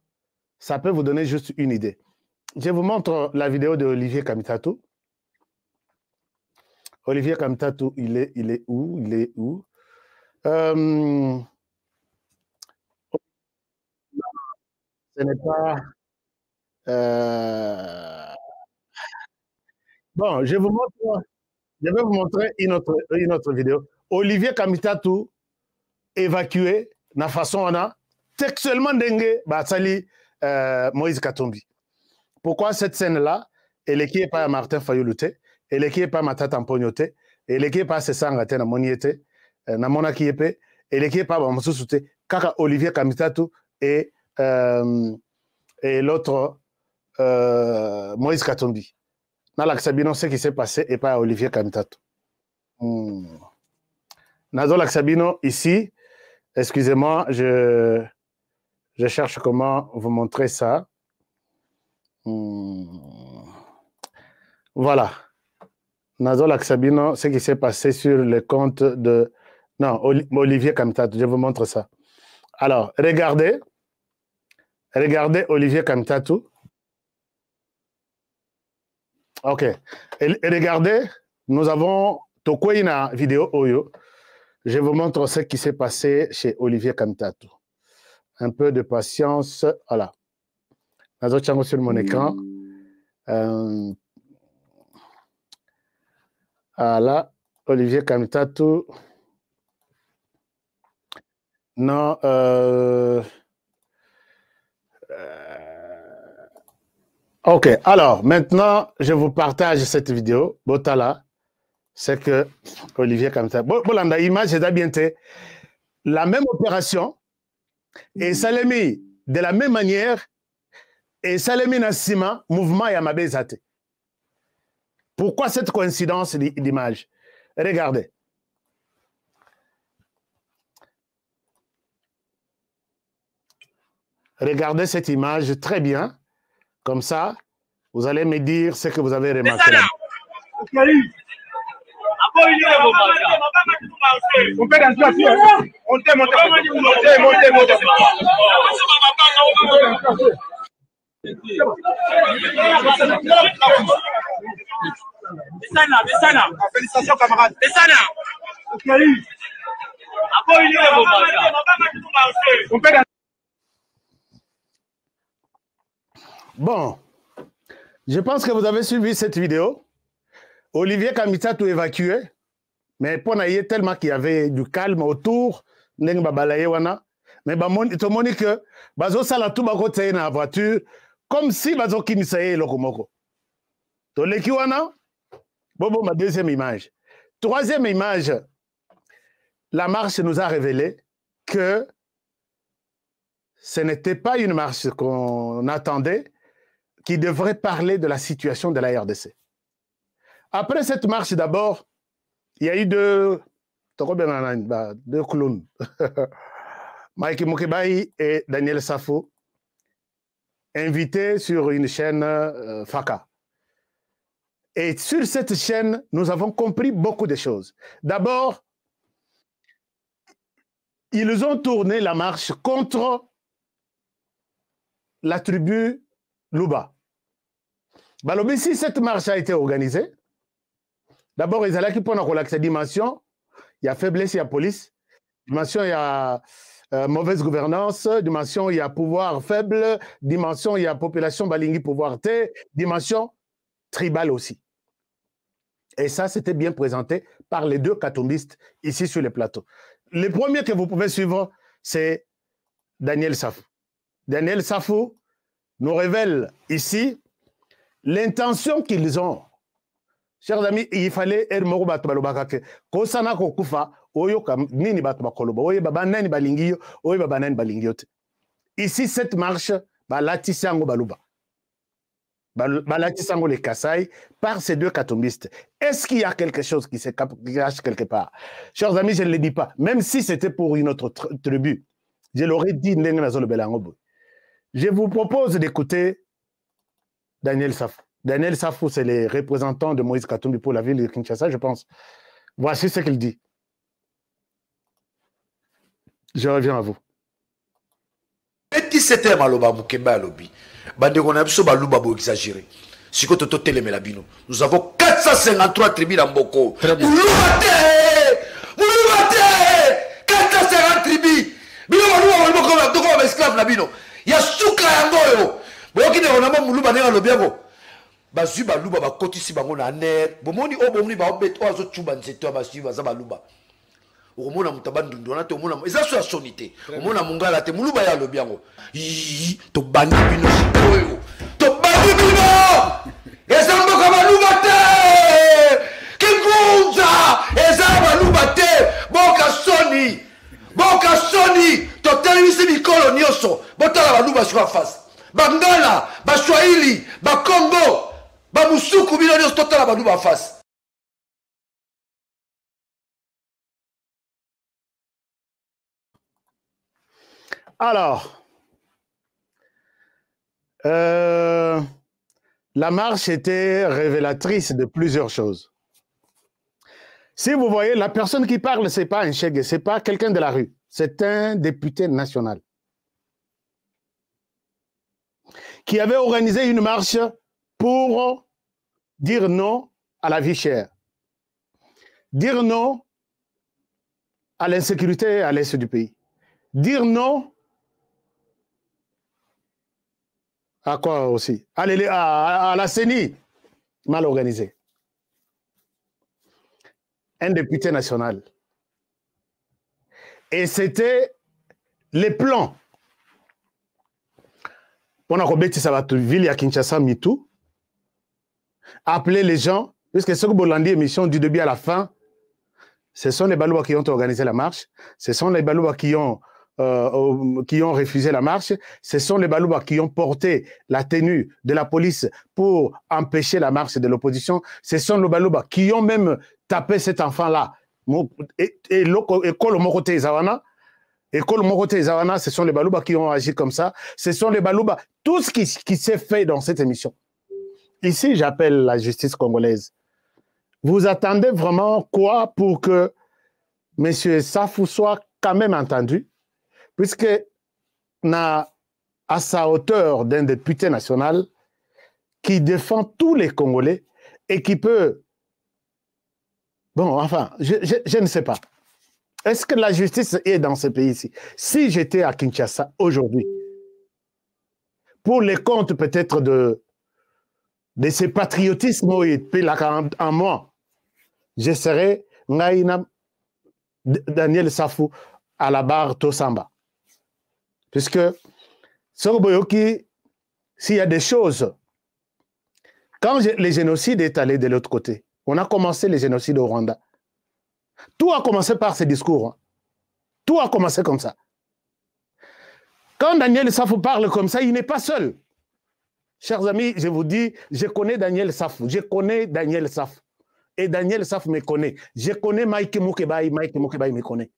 ça peut vous donner juste une idée. Je vous montre la vidéo de Olivier Kamitatou. Olivier Kamitatou, il est où? Il est où? Ce n'est pas... Bon, je vais vous montrer une autre vidéo. Olivier Kamitatou évacué, na façon on a textuellement dengue, Batsali Moïse Katumbi. Pourquoi cette scène-là, elle est pas Martin Fayoulouté, elle est pas Matata Mpognoté, elle est pas Sessangate na Moniete, na Mona Kiepe, elle est pas Bamoussouté, Kaka Olivier Kamitatou et l'autre Moïse Katumbi. Dans l'Axabino, ce qui s'est passé et pas Olivier Kamitatou. Dans l'Axabino, ici, excusez-moi, je cherche comment vous montrer ça. Voilà. Nazol Aksabino, ce qui s'est passé sur le compte de... Non, Olivier Kamitatou, je vous montre ça. Alors, regardez Olivier Kamitatou. Ok. Et regardez, nous avons Tokoina vidéo Oyo. Je vous montre ce qui s'est passé chez Olivier Kamitatou. Un peu de patience. Voilà. Nazo sur mon écran. Voilà, Olivier Kamitatou. Non, ok, alors maintenant, je vous partage cette vidéo. Botala, c'est que Olivier Kamitatou. Bolanda, image, j'ai bien été. La même opération, et Salemi, de la même manière, et Salemi Nassima, mouvement Yamabezate. Pourquoi cette coïncidence d'image? Regardez. Regardez cette image très bien. Comme ça, vous allez me dire ce que vous avez remarqué. On fait la situation. Montez. Bessana. Félicitations, camarades. Bessana. Bon, je pense que vous avez suivi cette vidéo. Olivier Kamitatou évacué, mais pour naïe tellement qu'il y avait du calme autour, mais tout le monde que bazo sala tout bako tsaye na voiture comme si bazo kinisaye lokomoko. To leki wana bobo ma deuxième image. Troisième image, la marche nous a révélé que ce n'était pas une marche qu'on attendait, qui devrait parler de la situation de la RDC. Après cette marche, d'abord, il y a eu deux clowns, Mike Mukebai et Daniel Safou, invités sur une chaîne FACA. Et sur cette chaîne, nous avons compris beaucoup de choses. D'abord, ils ont tourné la marche contre la tribu Luba. Balobi, si cette marche a été organisée, d'abord, ils allaient pour cette dimension, il y a faiblesse, il y a police, dimension, il y a mauvaise gouvernance, dimension, il y a pouvoir faible, dimension, il y a population balingi pouvoir T, dimension tribale aussi. Et ça, c'était bien présenté par les deux katombistes ici sur le plateau. Le premier que vous pouvez suivre, c'est Daniel Safou. Daniel Safou nous révèle ici l'intention qu'ils ont. Chers amis, il fallait kosana kokufa oyo nini batu bakoloba oyo baba nani balingio oyo baba nani balingiote. Ici cette marche balatisango baluba. Balatisango les Kassai par ces deux katombistes. Est-ce qu'il y a quelque chose qui se cache quelque part? Chers amis, je ne le dis pas. Même si c'était pour une autre tribu, je l'aurais dit. Je vous propose d'écouter Daniel Safou. Daniel Safou, c'est le représentant de Moïse Katumbi pour la ville de Kinshasa, je pense. Voici ce qu'il dit. Je reviens à vous. Et 17 maloba mukemba lobi. Bande qu'on a besoin baluba bo exagéré. Si ko toto teleme la bino. Nous avons 453 tribus dans Mboko. Mulubate! 450 tribus. Bino baluba Mboko ba doko ba esclave na bino. Ya suka yango yo. Boki ne onama muluba ne lobi yango. Bazu baluba ba kotisi bango na ner. Bomoni o bomoni ba obeto azo chuba nseto ba suiva za baluba. Omona mutabandundu na te omona eza so sonité omona mungala te muluba ya lobiango to bandi bino oyo to bandi bino eza mboka baluba te kingunza eza baluba te boka soni to televisi mikolo nyoso botala baluba sur face bangala baswahili bakongo bamusuku bino nyoso totala baluba face. Alors, la marche était révélatrice de plusieurs choses. Si vous voyez, la personne qui parle, ce n'est pas un chèque, ce n'est pas quelqu'un de la rue, c'est un député national qui avait organisé une marche pour dire non à la vie chère, dire non à l'insécurité à l'est du pays, dire non À quoi aussi? À la CENI, mal organisé. Un député national. Et c'était les plans. On a rebêté ça ville à Kinshasa, Mitou. Appeler les gens, puisque ce que Bolandi émission du début à la fin, ce sont les Balouba qui ont organisé la marche, ce sont les Balouba qui ont refusé la marche, ce sont les Balouba qui ont porté la tenue de la police pour empêcher la marche de l'opposition, ce sont les Balouba qui ont même tapé cet enfant-là. École Mokote Zawana, École Mokote Zawana, ce sont les Balouba qui ont agi comme ça, ce sont les Balouba, tout ce qui s'est fait dans cette émission. Ici, j'appelle la justice congolaise. Vous attendez vraiment quoi pour que M. Safou soit quand même entendu, puisque à sa hauteur d'un député national qui défend tous les Congolais et qui peut... Bon, enfin, je ne sais pas. Est-ce que la justice est dans ce pays-ci? Si j'étais à Kinshasa aujourd'hui, pour les comptes peut-être de ce patriotisme en moi, je serais Daniel Safou à la barre Tosamba. Puisque s'il y a des choses, quand le génocide est allé de l'autre côté, on a commencé le génocide au Rwanda. Tout a commencé par ces discours. Hein. Tout a commencé comme ça. Quand Daniel Safou parle comme ça, il n'est pas seul. Chers amis, je vous dis, je connais Daniel Safou. Je connais Daniel Safou. Et Daniel Safou me connaît. Je connais Mike Mukebai. Mike Mukebai me connaît.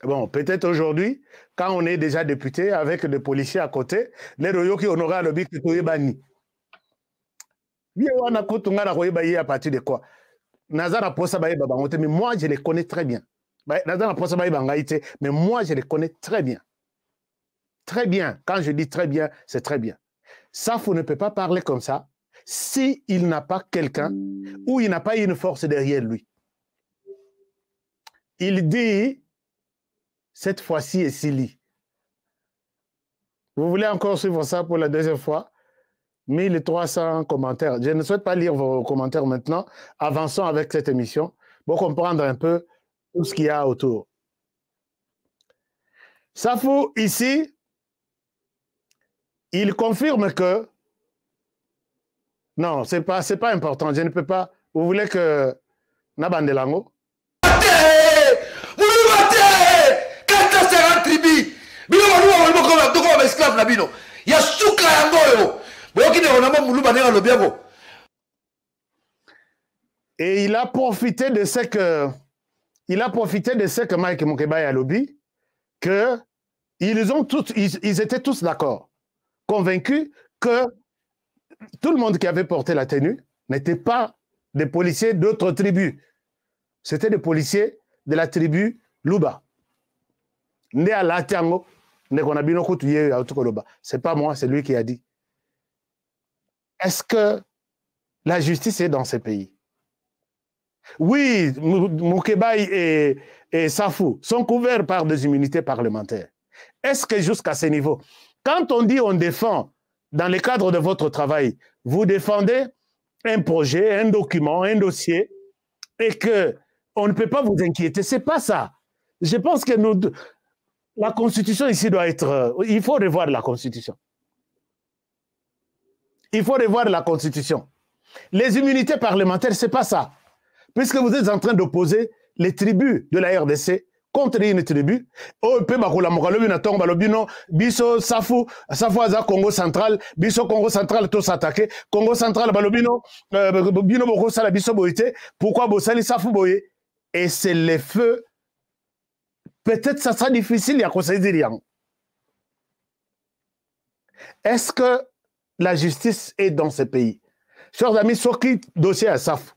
Bon, peut-être aujourd'hui, quand on est déjà député avec des policiers à côté, les Royoki honoraient le but de Bani. Mais à partir de quoi? Mais moi, je les connais très bien. Mais moi, je les connais très bien. Très bien. Quand je dis très bien, c'est très bien. Safou ne peut pas parler comme ça s'il n'a pas quelqu'un ou il n'a pas une force derrière lui. Il dit, cette fois-ci, est Sili. Vous voulez encore suivre ça pour la deuxième fois? 1300 commentaires. Je ne souhaite pas lire vos commentaires maintenant. Avançons avec cette émission pour comprendre un peu tout ce qu'il y a autour. Safou, ici, il confirme que non, c'est pas important. Je ne peux pas. Vous voulez que Nabandelango? Et il a profité de ce que Mike Mukebai a lobby, que ils étaient tous d'accord, convaincus que tout le monde qui avait porté la tenue n'était pas des policiers d'autres tribus. C'était des policiers de la tribu Luba. C'est pas moi, c'est lui qui a dit. Est-ce que la justice est dans ces pays? Oui, Mukebai et Safou sont couverts par des immunités parlementaires. Est-ce que jusqu'à ce niveau, quand on dit on défend, dans le cadre de votre travail, vous défendez un projet, un document, un dossier, et qu'on ne peut pas vous inquiéter, c'est pas ça. Je pense que la Constitution ici doit être... il faut revoir la Constitution. Il faut revoir la Constitution. Les immunités parlementaires, c'est pas ça. Puisque vous êtes en train d'opposer les tribus de la RDC contre une tribu, biso Safou aza Congo central, biso Congo central tous attaqué, Congo central balobino bino boko sala biso boité, pourquoi bosali Safou boye? Et c'est les feux. Peut-être ça sera difficile à conseiller. Est-ce que la justice est dans ce pays? Chers amis, ce qui dossier à Safou,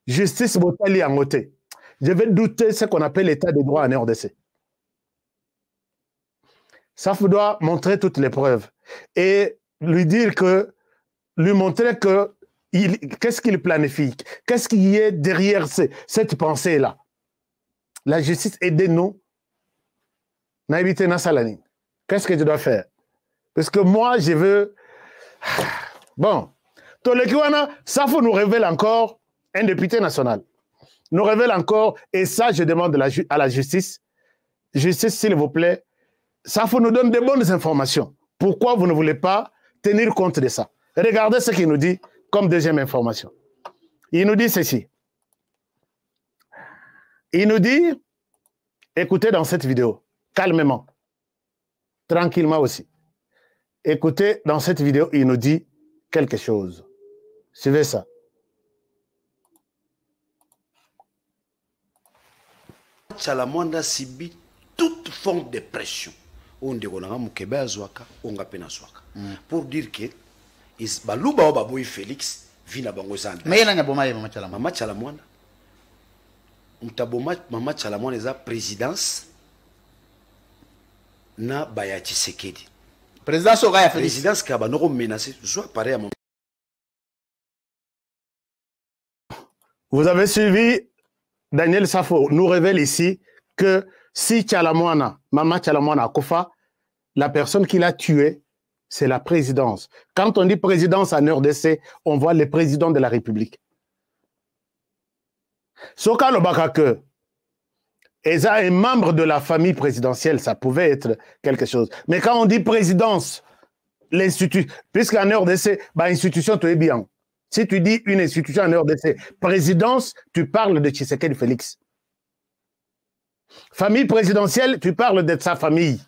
justice botali en côté. Je vais douter ce qu'on appelle l'état de droit en RDC. Safou doit montrer toutes les preuves et lui montrer que qu'est-ce qu'il planifie, qu'est-ce qui est derrière cette pensée-là. La justice, aidez-nous. qu'est-ce que je dois faire? Parce que moi, je veux... Bon, Tolekiwana, ça faut nous révéler encore un député national. Nous révèle encore, et ça, je demande à la justice, justice, s'il vous plaît, ça faut nous donner de bonnes informations. Pourquoi vous ne voulez pas tenir compte de ça? Regardez ce qu'il nous dit comme deuxième information. Il nous dit ceci. Il nous dit, écoutez dans cette vidéo, calmement, tranquillement aussi. Écoutez dans cette vidéo, il nous dit quelque chose. Suivez ça. Chalamwanda subit toute forme de pression. Pour dire que Baluba Baboy Félix vina bango zanda. Mais il y a Mama Chalamwanda. Mama Chalamwanda. Mama Chalamwanda est la présidence na Baya Tshisekedi. Présidence au Gaya Félix. Présidence qui a menacé. Soit pareil à mon. Vous avez suivi, Daniel Safo nous révèle ici que si Chalamwanda, Mama Chalamwanda a Kofa, la personne qui l'a tué, c'est la présidence. Quand on dit présidence en RDC, on voit le président de la République. Soka Lobakake, Eza est membre de la famille présidentielle, ça pouvait être quelque chose. Mais quand on dit présidence, l'institution, puisqu'en RDC, l'institution, tu es bien. Si tu dis une institution en RDC, présidence, tu parles de Tshisekedi Félix. Famille présidentielle, tu parles de sa famille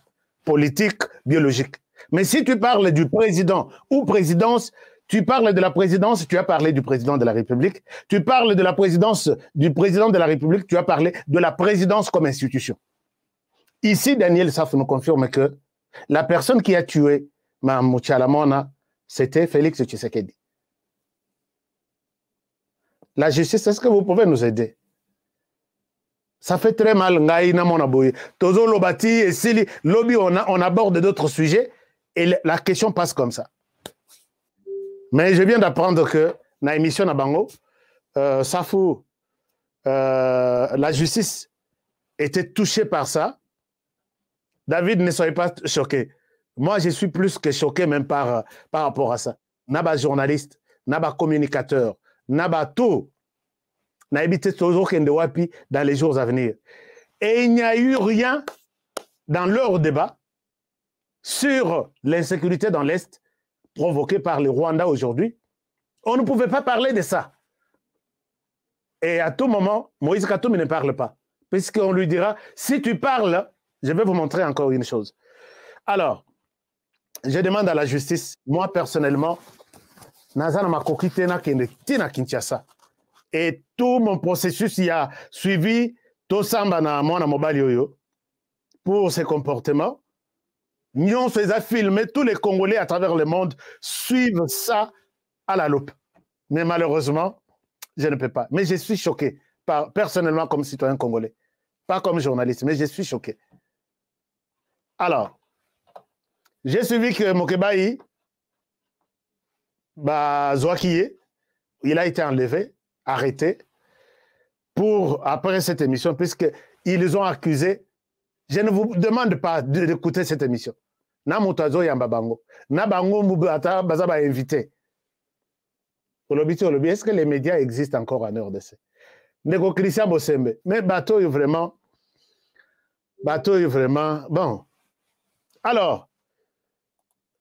politique, biologique. Mais si tu parles du président ou présidence, tu parles de la présidence, tu as parlé du président de la République. Tu parles de la présidence du président de la République, tu as parlé de la présidence comme institution. Ici, Daniel Saf nous confirme que la personne qui a tué Mama Chalamwanda, c'était Félix Tshisekedi. La justice, est-ce que vous pouvez nous aider? Ça fait très mal. Tozo Lobati et Sili, Lobby, on aborde d'autres sujets et la question passe comme ça. Mais je viens d'apprendre que dans l'émission Nabango, Safou, la justice était touchée par ça. David, ne soyez pas choqué. Moi, je suis plus que choqué même par rapport à ça. Naba journaliste, Naba communicateur, Naba tout. N'a évité toujours Kendewapi dans les jours à venir. Et il n'y a eu rien dans leur débat sur l'insécurité dans l'Est provoquée par le Rwanda aujourd'hui. On ne pouvait pas parler de ça. Et à tout moment, Moïse Katumbi ne parle pas. Puisqu'on lui dira, si tu parles, je vais vous montrer encore une chose. Alors, je demande à la justice, moi personnellement, Nazana Makokitena Tina Kinshasa. Et tout mon processus y a suivi Tosamba na mwana mobali oyo pour ses comportements. Nyon se a filmé, tous les Congolais à travers le monde suivent ça à la loupe. Mais malheureusement, je ne peux pas. Mais je suis choqué, personnellement comme citoyen congolais. Pas comme journaliste, mais je suis choqué. Alors, j'ai suivi que Mokebaï, Zouakiye, il a été enlevé, arrêté, pour, après cette émission, puisqu'ils ont accusé. Je ne vous demande pas d'écouter cette émission. Namutazo Yambabango. Nabango Mubata Bazaba invité. Est-ce que les médias existent encore en RDC? Nego Christian Bosembe. Mais bateau est vraiment. Bon. Alors,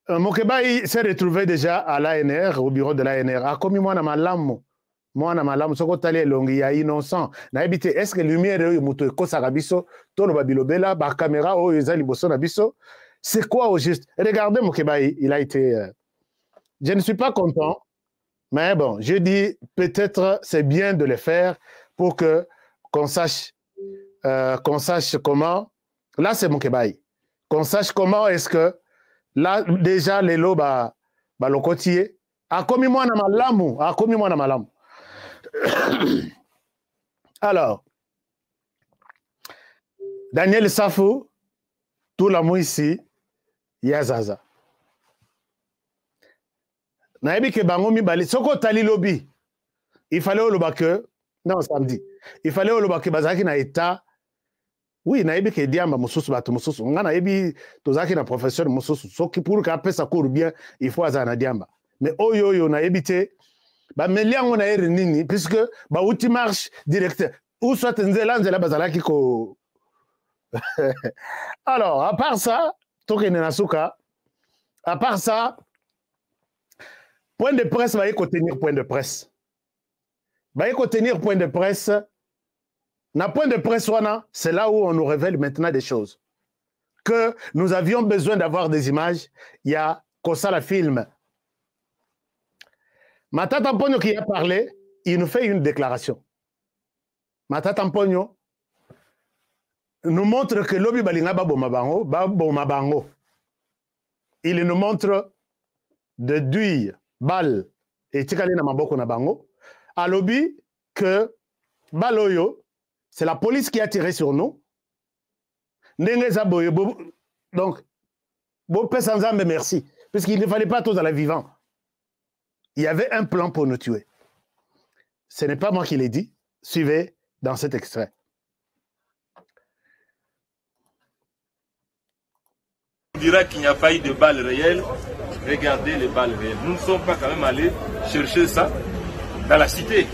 Mokebaï s'est retrouvé déjà à l'ANR, au bureau de l'ANR. A commis moi na malamu. Moi na malamu. Soko tali longi ya innocent. Na habité. Est-ce que lumière est muto kosarabiso? Tono babilobela, ba caméra o ezali boso na biso. C'est quoi au juste? Regardez Mokebaï, il a été. Je ne suis pas content, mais bon, je dis peut-être c'est bien de le faire pour que qu'on sache comment. Là, c'est Mokebaï. Qu'on sache comment est-ce que là déjà les lots le côtier a commis moi na malamu. Alors, Daniel Safou, tout l'amour ici, Yazaza. Naebi ke bango mibali, soko tali lobby. Il fallait au lobake, non samedi. Il fallait au lobake bazaki na état Oui, naebi ke diamba mususu bato mususu. Nga naebi tozaki na professeur mususu. Soki pour ka pesa cours bien, il faut azana diamba. Mais oyo naebi te ba meliango na eri nini puisque ba outil marche directeur ou soit nzela bazalaki ko. Alors, à part ça, tokene nasuka, à part ça, point de presse va y contenir point de presse. Va y contenir point de presse. Na point de presse, c'est là où on nous révèle maintenant des choses. Que nous avions besoin d'avoir des images. Il y a Kosa la film. Matata Mpogno qui a parlé, il nous fait une déclaration. Matata Mpogno nous montre que l'obi balinga babomabango. Il nous montre de douille, balle et tikali na maboko na bango. À l'obi que baloyo, c'est la police qui a tiré sur nous. Donc, merci. Puisqu'il ne fallait pas tous à la vivant. Il y avait un plan pour nous tuer. Ce n'est pas moi qui l'ai dit. Suivez dans cet extrait. On dira qu'il n'y a pas eu de balles réelles. Regardez les balles réelles. Nous ne sommes pas quand même allés chercher ça dans la cité.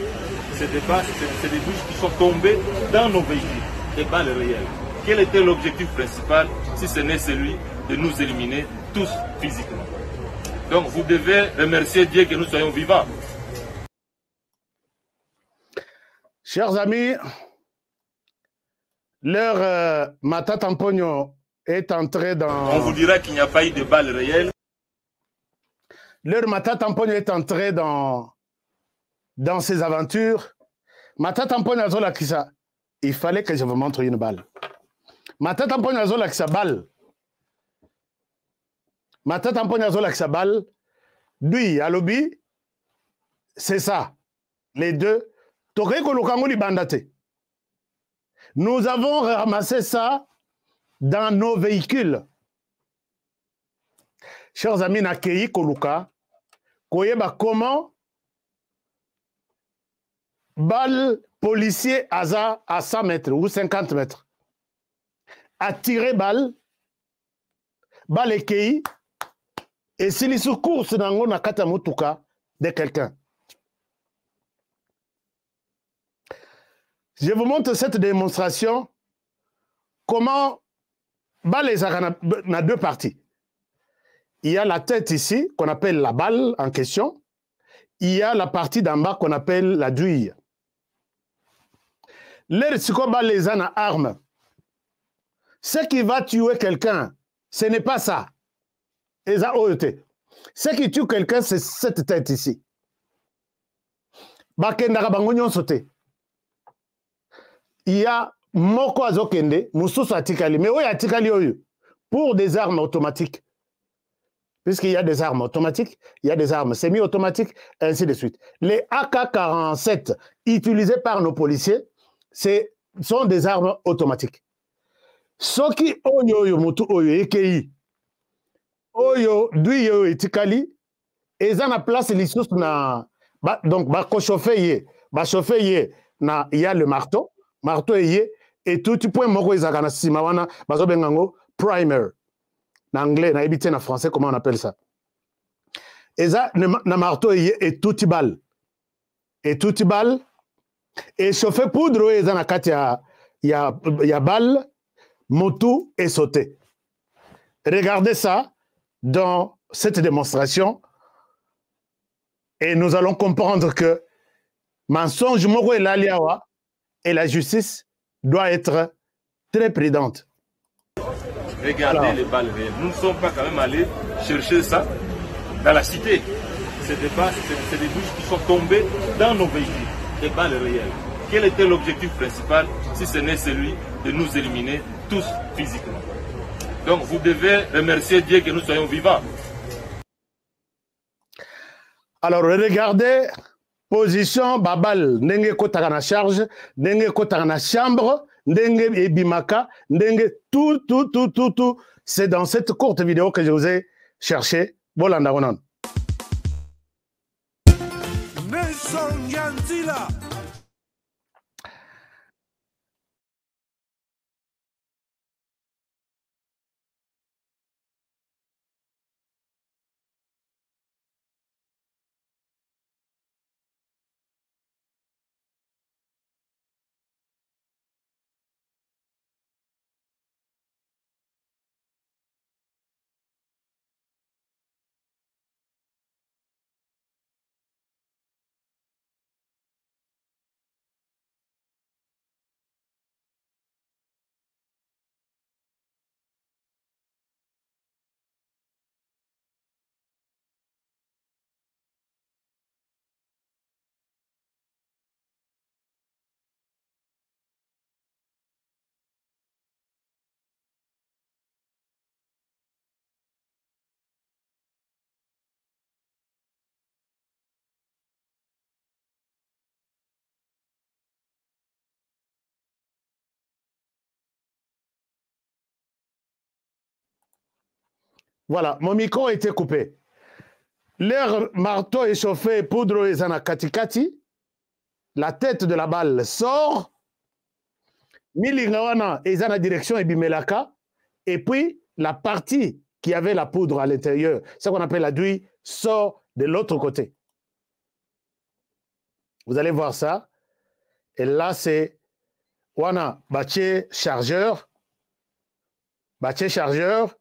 C'est des bouches qui sont tombées dans nos véhicules, des balles réelles. Quel était l'objectif principal si ce n'est celui de nous éliminer tous physiquement? Donc vous devez remercier Dieu que nous soyons vivants. Chers amis, leur Matata Mpogno est entré dans... On vous dira qu'il n'y a pas eu de balles réelles. Leur Matata Mpogno est entré dans ses aventures. Matata Mpogno azola kisa. Il fallait que je vous montre une balle. Matata Mpogno azola kisa balle. Matata Mpogno azola kisa balle. Lui, à lobby, c'est ça. Les deux. Tokeko Lukangoli bandate. Nous avons ramassé ça dans nos véhicules. Chers amis, Nakei Koluka, koyeba comment balle policier à 100 mètres ou 50 mètres a tiré balle ekei et s'il est sous course dans na kata mutuka de quelqu'un. Je vous montre cette démonstration comment balle na deux parties. Il y a la tête ici qu'on appelle la balle en question. Il y a la partie d'en bas qu'on appelle la douille. Les armes. Ce qui va tuer quelqu'un, ce n'est pas ça. Ce qui tue quelqu'un, c'est cette tête ici. Il y a moko azokende, mususu atikali, mais oui atikali oyo pour des armes automatiques. Puisqu'il y a des armes automatiques, il y a des armes semi-automatiques, ainsi de suite. Les AK-47 utilisés par nos policiers, sont des armes automatiques. Soki oyo mutu oyo ekei, oyo duyo etikali, eza na place lisusu na, donc chauffer na, il y a le marteau et tout point moko ezaka na sima wana bazo bengango primer. En anglais, en habité en français, comment on appelle ça? Et ça, na marteau et tout balle. Et tout balle. Et chauffer poudre, et ça, il y a balle, moto et sauté. Regardez ça dans cette démonstration. Et nous allons comprendre que mensonge moro et l'aliawa et la justice doit être très prudente. Regardez les balles réelles. Nous ne sommes pas quand même allés chercher ça dans la cité. C'est des bouches qui sont tombées dans nos véhicules, des balles réelles. Quel était l'objectif principal si ce n'est celui de nous éliminer tous physiquement? Donc vous devez remercier Dieu que nous soyons vivants. Alors regardez, position babal, ndenge kotaka na charge, ndenge kotaka na chambre, ndenge ebimaka, ndenge tout. C'est dans cette courte vidéo que je vous ai cherché. Bolanda Ronan. Voilà, mon micro a été coupé. Leur marteau échauffé, poudre et zana katikati, la tête de la balle sort, Milingawana et zana direction et bimelaka, et puis la partie qui avait la poudre à l'intérieur, ce qu'on appelle la douille, sort de l'autre côté. Vous allez voir ça. Et là, c'est Wana Baché chargeur. Baché chargeur.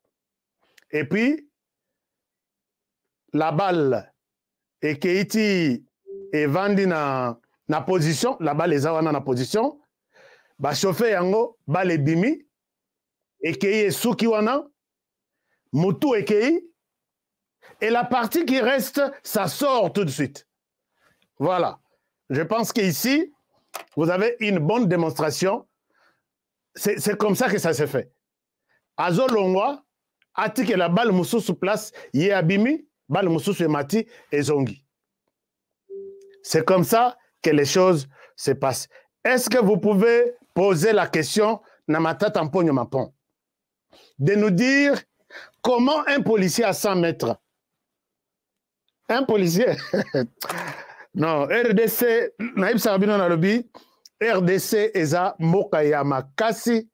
Et puis, la balle et Keiti est vendue na position. La balle est na position. Ba chauffé yango, balle est bimi. Et Kei est souki wana. Moutou et Kei. Et la partie qui reste, ça sort tout de suite. Voilà. Je pense qu'ici, vous avez une bonne démonstration. C'est comme ça que ça s'est fait. Azo Longwa, ati que la balle moussou sous place, yé abimi, balle moussou sous mati et zongi. C'est comme ça que les choses se passent. Est-ce que vous pouvez poser la question, Namata Tamponyo Mapon, de nous dire comment un policier à 100 mètres, un policier, non, RDC, Naïb Sarabino Nalobi, RDC Eza Mokayama Kasi.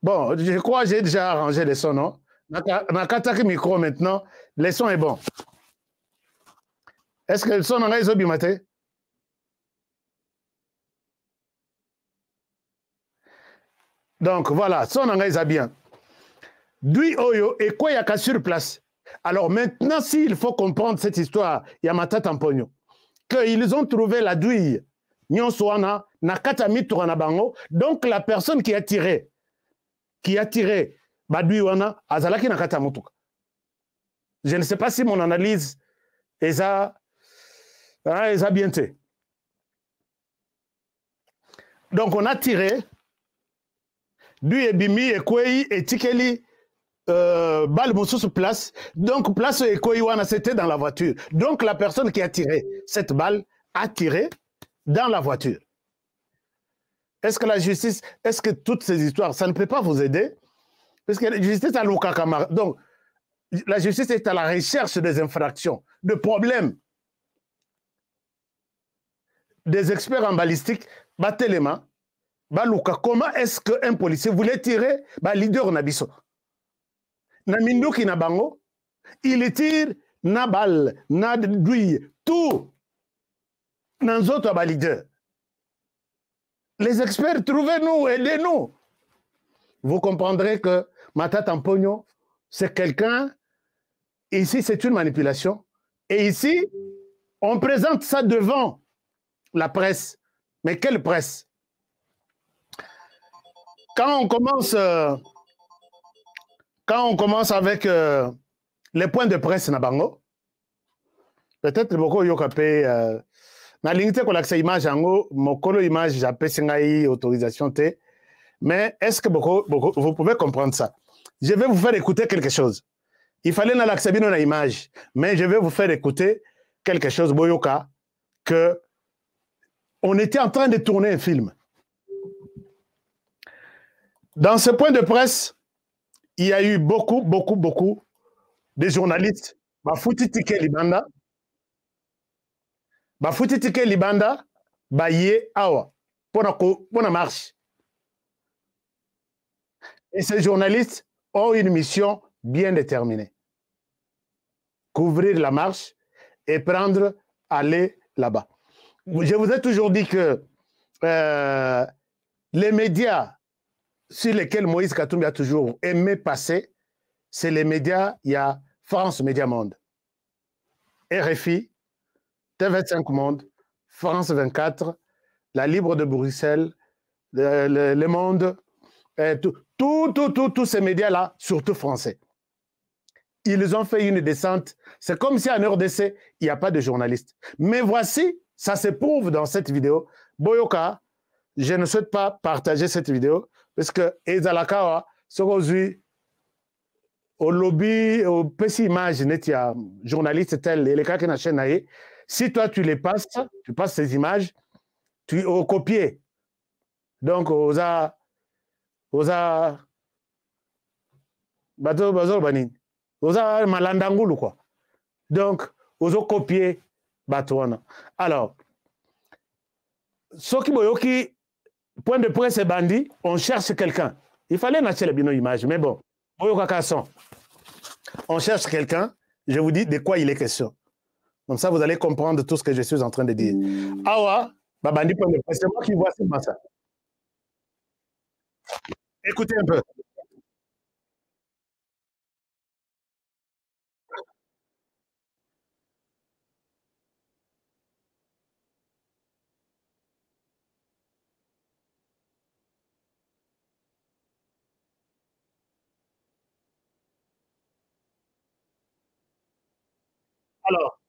Bon, je crois que j'ai déjà arrangé les sons, non? Nakataki micro maintenant, le son est bon. Est-ce que le son est bon matin? Donc voilà, son est bien. Dui Oyo et quoi yaka sur place. Alors maintenant, s'il faut comprendre cette histoire, Yamata Tamponyo, qu'ils ont trouvé la douille, Nyonswana, Nakata Miturana Bango, donc la personne qui a tiré, Badui Wana, Azalaki Nakata Mutuka. Je ne sais pas si mon analyse est bien fait. Donc on a tiré, Dui et Bimi et Kwei et Tikeli, balle Moussous place. Donc, place Ekoiwana, c'était dans la voiture. Donc, la personne qui a tiré cette balle a tiré dans la voiture. Est-ce que la justice, est-ce que toutes ces histoires, ça ne peut pas vous aider? Parce que la justice a l'Okakamara. Donc, la justice est à la recherche des infractions, de problèmes. Des experts en balistique, Batelema, Balouka, comment est-ce qu'un policier voulait tirer leader Nabiso? Na Mindoki na bango, il tire na balle, na douille, tout. Dans autres leader. Les experts, trouvez-nous, aidez-nous. Vous comprendrez que Mata Tamponyo, c'est quelqu'un, ici c'est une manipulation, et ici, on présente ça devant la presse. Mais quelle presse? Quand on commence avec les points de presse Nabango, peut-être beaucoup yokapé na linkte ko l'accès image ango mokolo image j'appelle singai autorisation T, mais est-ce que vous pouvez comprendre ça? Je vais vous faire écouter quelque chose. Il fallait na l'accès bino na image, mais je vais vous faire écouter quelque chose boyoka que on était en train de tourner un film. Dans ce point de presse, il y a eu beaucoup de journalistes. Bafuti Tike Libanda. Bafuti Tike Libanda. Baye Awa. Pour la marche. Et ces journalistes ont une mission bien déterminée. Couvrir la marche et aller là-bas. Je vous ai toujours dit que les médias sur lesquels Moïse Katumbi a toujours aimé passer, c'est les médias, il y a France Média Monde, RFI, TV5 Monde, France 24, La Libre de Bruxelles, Le Monde, tous ces médias-là, surtout français. Ils ont fait une descente. C'est comme si en RDC, il n'y a pas de journalistes. Mais voici, ça se prouve dans cette vidéo. Boyoka, je ne souhaite pas partager cette vidéo parce que Ezalakawa, aujourd'hui, au lobby, au petit image, il y a journaliste tel, les cas qui n'achètent pas. Si toi tu les passes, tu passes ces images, tu au copier. Donc, bateau bateau banin. Vous avez malandangulu quoi. Donc, vous avez copié Batouana. Alors, ce qui boyoki, point de presse et bandit, on cherche quelqu'un. Il fallait nacher les bino images, mais bon, on cherche quelqu'un, je vous dis de quoi il est question. Comme ça, vous allez comprendre tout ce que je suis en train de dire. Awa, babandi point de presse, c'est moi qui vois ça. Écoutez un peu. Alors,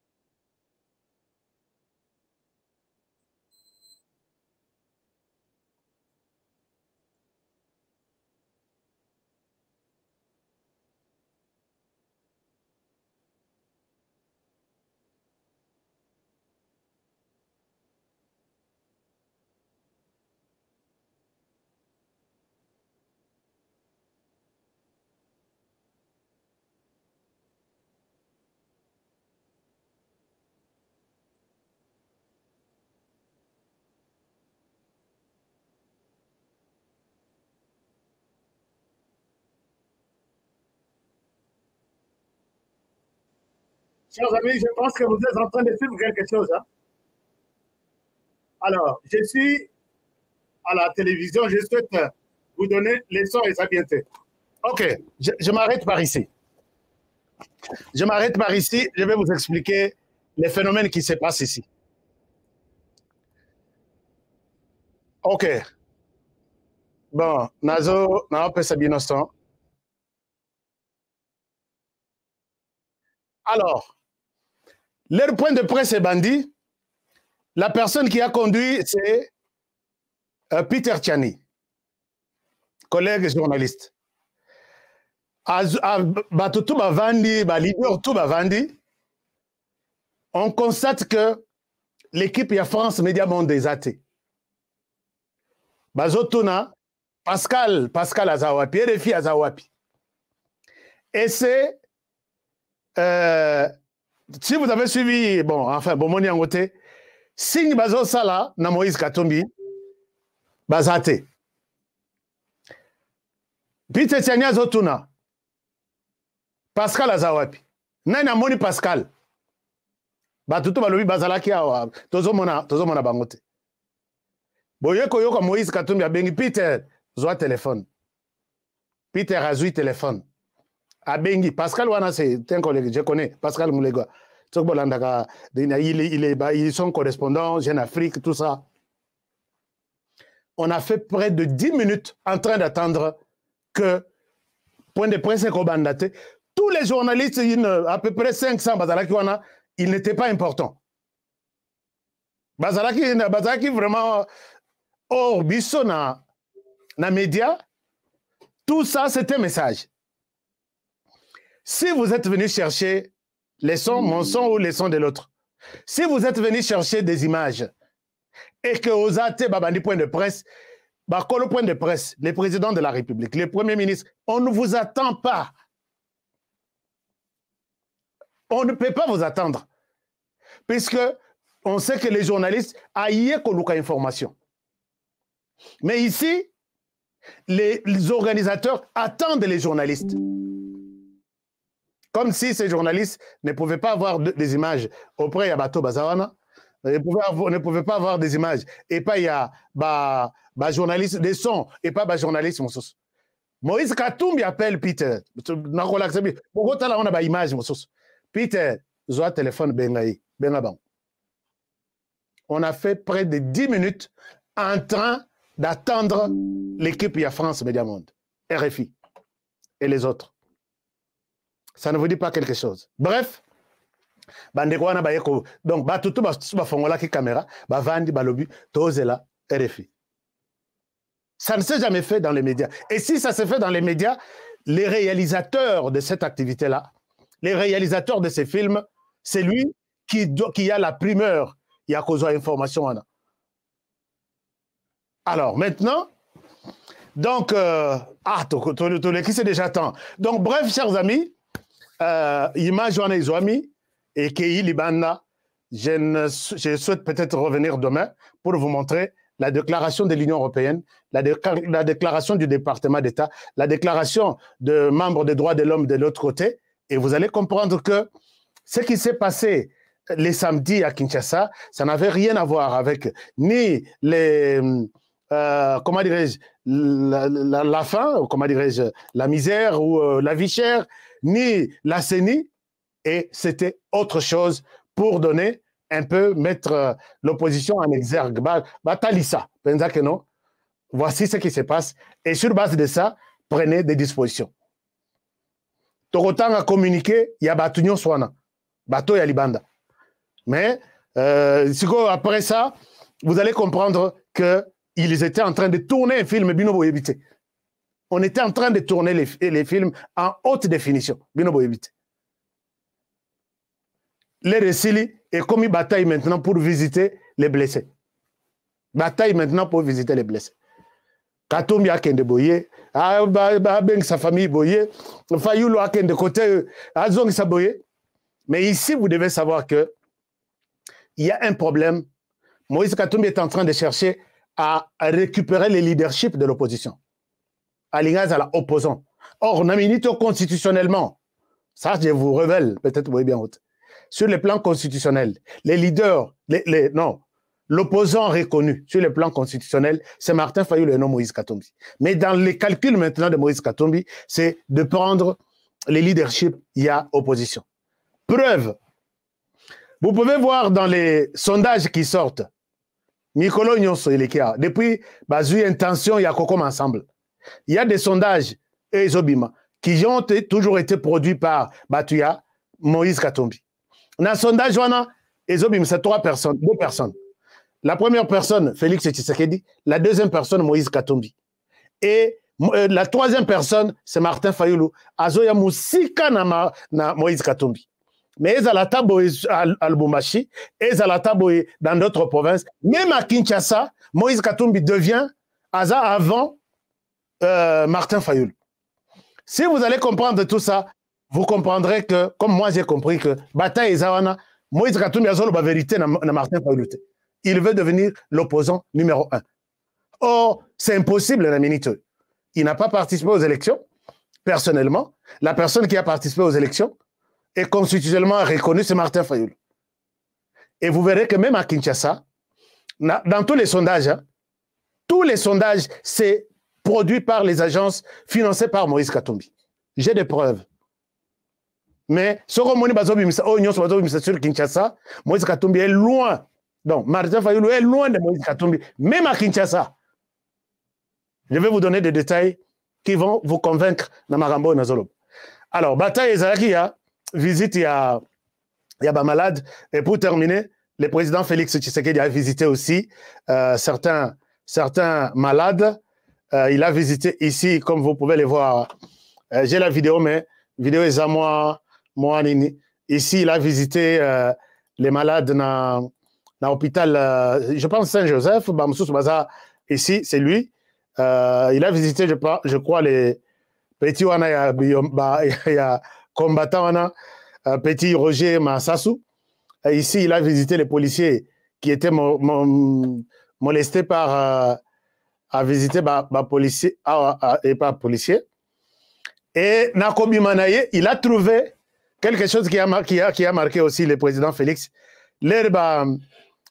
chers amis, je pense que vous êtes en train de suivre quelque chose. Hein? Alors, je suis à la télévision, je souhaite vous donner les sons et sa bienté. Ok, je m'arrête par ici. Je m'arrête par ici, je vais vous expliquer les phénomènes qui se passent ici. Ok. Bon, Nazo, n'a pas ça bien instant. Alors, leur point de presse est bandit. La personne qui a conduit, c'est Peter Tchani, collègue journaliste. On constate que l'équipe y a France Média Monde des athées. Bazotuna, Pascal Azawapi, RFI Azawapi. Et c'est, si vous avez suivi, bon, enfin, bon, mon yangote, signe Bazo Sala, na Moïse Katumbi, Bazate. Peter Tchania Zotuna, Pascal Azawapi. Nana Moni Pascal. Batutu balobi bazalaki awa, tozomona bangote. Boyeko yoko Moïse Katumbi abengi Peter, zwa téléphone. Peter azui téléphone. Abengi, Pascal wana c'est un collègue, je connais, Pascal Moulega. Ils sont correspondants, Jeune Afrique, tout ça. On a fait près de 10 minutes en train d'attendre que, point de presse Kobandaté, tous les journalistes, à peu près 500 Bazalaki wana, ils n'étaient pas importants. Bazalaki vraiment, or, biso na média, tout ça, c'est un message. Si vous êtes venu chercher les sons, mon son ou les sons de l'autre, si vous êtes venu chercher des images et que vous avez babandi point de presse, le point de presse, le président de la République, le premier ministre, on ne vous attend pas. On ne peut pas vous attendre. Puisque on sait que les journalistes aillent Koluka information. Mais ici, les organisateurs attendent les journalistes. Comme si ces journalistes ne pouvaient pas avoir des images auprès de Bato Bazawana, ne pouvaient pas avoir des images. Et pas il y a journalistes, des sons, et pas journalistes. Moïse Katumbi appelle Peter. Peter, zoa téléphone bengaï, bengabang. On a fait près de 10 minutes en train d'attendre l'équipe ya France Média Monde, RFI et les autres. Ça ne vous dit pas quelque chose. Bref, donc, tout le caméra, vandi, balobi, tozela, RFI. Ça ne s'est jamais fait dans les médias. Et si ça s'est fait dans les médias, les réalisateurs de cette activité-là, les réalisateurs de ces films, c'est lui qui a la primeur. Il y a cause d'information. Alors, maintenant, donc, qui c'est déjà temps. Donc, bref, chers amis, image wana izoami et Kei Libanda. Je souhaite peut-être revenir demain pour vous montrer la déclaration de l'Union européenne, la déclaration du département d'État, la déclaration de membres des droits de l'homme de l'autre côté, et vous allez comprendre que ce qui s'est passé les samedis à Kinshasa, ça n'avait rien à voir avec ni les, comment dirais-je, la faim, comment dirais-je, la misère ou la vie chère, ni la CENI, et c'était autre chose pour donner un peu, mettre l'opposition en exergue. Talissa, que non. Voici ce qui se passe. Et sur base de ça, prenez des dispositions. Torotan a communiqué, il y a Batunion Swana, Bato et Libanda. Mais après ça, vous allez comprendre qu'ils étaient en train de tourner un film Binobo Ebité. On était en train de tourner les films en haute définition. Binobo Ebité. Les récits et comme ils bataillent maintenant pour visiter les blessés. Bataille maintenant pour visiter les blessés. Katombi a kende boye, ben sa famille boye, Fayoulo a kende côté, Azong sa boye. Mais ici, vous devez savoir que il y a un problème. Moïse Katombi est en train de chercher à récupérer le leadership de l'opposition. À l'ingaz à l'opposant. Or, naminito constitutionnellement, ça je vous révèle, peut-être vous voyez bien autre. Sur le plan constitutionnel, les leaders, non, l'opposant reconnu sur le plan constitutionnel, c'est Martin Fayulu et non Moïse Katumbi. Mais dans les calculs maintenant de Moïse Katumbi, c'est de prendre les leaderships, il y a opposition. Preuve, vous pouvez voir dans les sondages qui sortent, Mikolo Nyonso Elekia, depuis Bazu Intention, il y a Kokom Ensemble. Il y a des sondages, et Zobima, qui ont toujours été produits par Batuya, Moïse Katumbi. Dans le sondage, c'est 2 personnes. La première personne, Félix Tshisekedi. La deuxième personne, Moïse Katumbi. Et la troisième personne, c'est Martin Fayulu. Azoya Moussika na Moïse Katumbi. Mais ils ont la table à Lubumbashi, ils ont la table dans d'autres provinces. Même à Kinshasa, Moïse Katumbi devient avant Martin Fayulu. Si vous allez comprendre tout ça, vous comprendrez que, comme moi j'ai compris que Bataille et Zawana, Moïse Katumbi a la vérité dans Martin Fayulu. Il veut devenir l'opposant numéro 1. Or, c'est impossible, la minute. Il n'a pas participé aux élections, personnellement. La personne qui a participé aux élections est constitutionnellement reconnue, c'est Martin Fayulu. Et vous verrez que même à Kinshasa, dans tous les sondages, c'est produit par les agences financées par Moïse Katumbi. J'ai des preuves. Mais sur Kinshasa, Moïse Katumbi est loin. Donc, Martin Fayulu est loin de Moïse Katumbi, même à Kinshasa. Je vais vous donner des détails qui vont vous convaincre dans Marambo et Nazolob. Alors, Bataille et Zalaki, visite, il y a malade. Et pour terminer, le président Félix Tshisekedi a visité aussi certains malades. Il a visité ici, comme vous pouvez les voir. J'ai la vidéo, mais la vidéo est à moi. Ici, il a visité les malades dans l'hôpital, je pense Saint-Joseph, ici, c'est lui. Il a visité, je crois, les petits, il y a combattants, petit Roger Massassou. Ici, il a visité les policiers qui étaient molestés par, à visiter policier, et pas policier. Et Nakobi Manaye, il a trouvé quelque chose qui a marqué aussi le président Félix. L'herbe,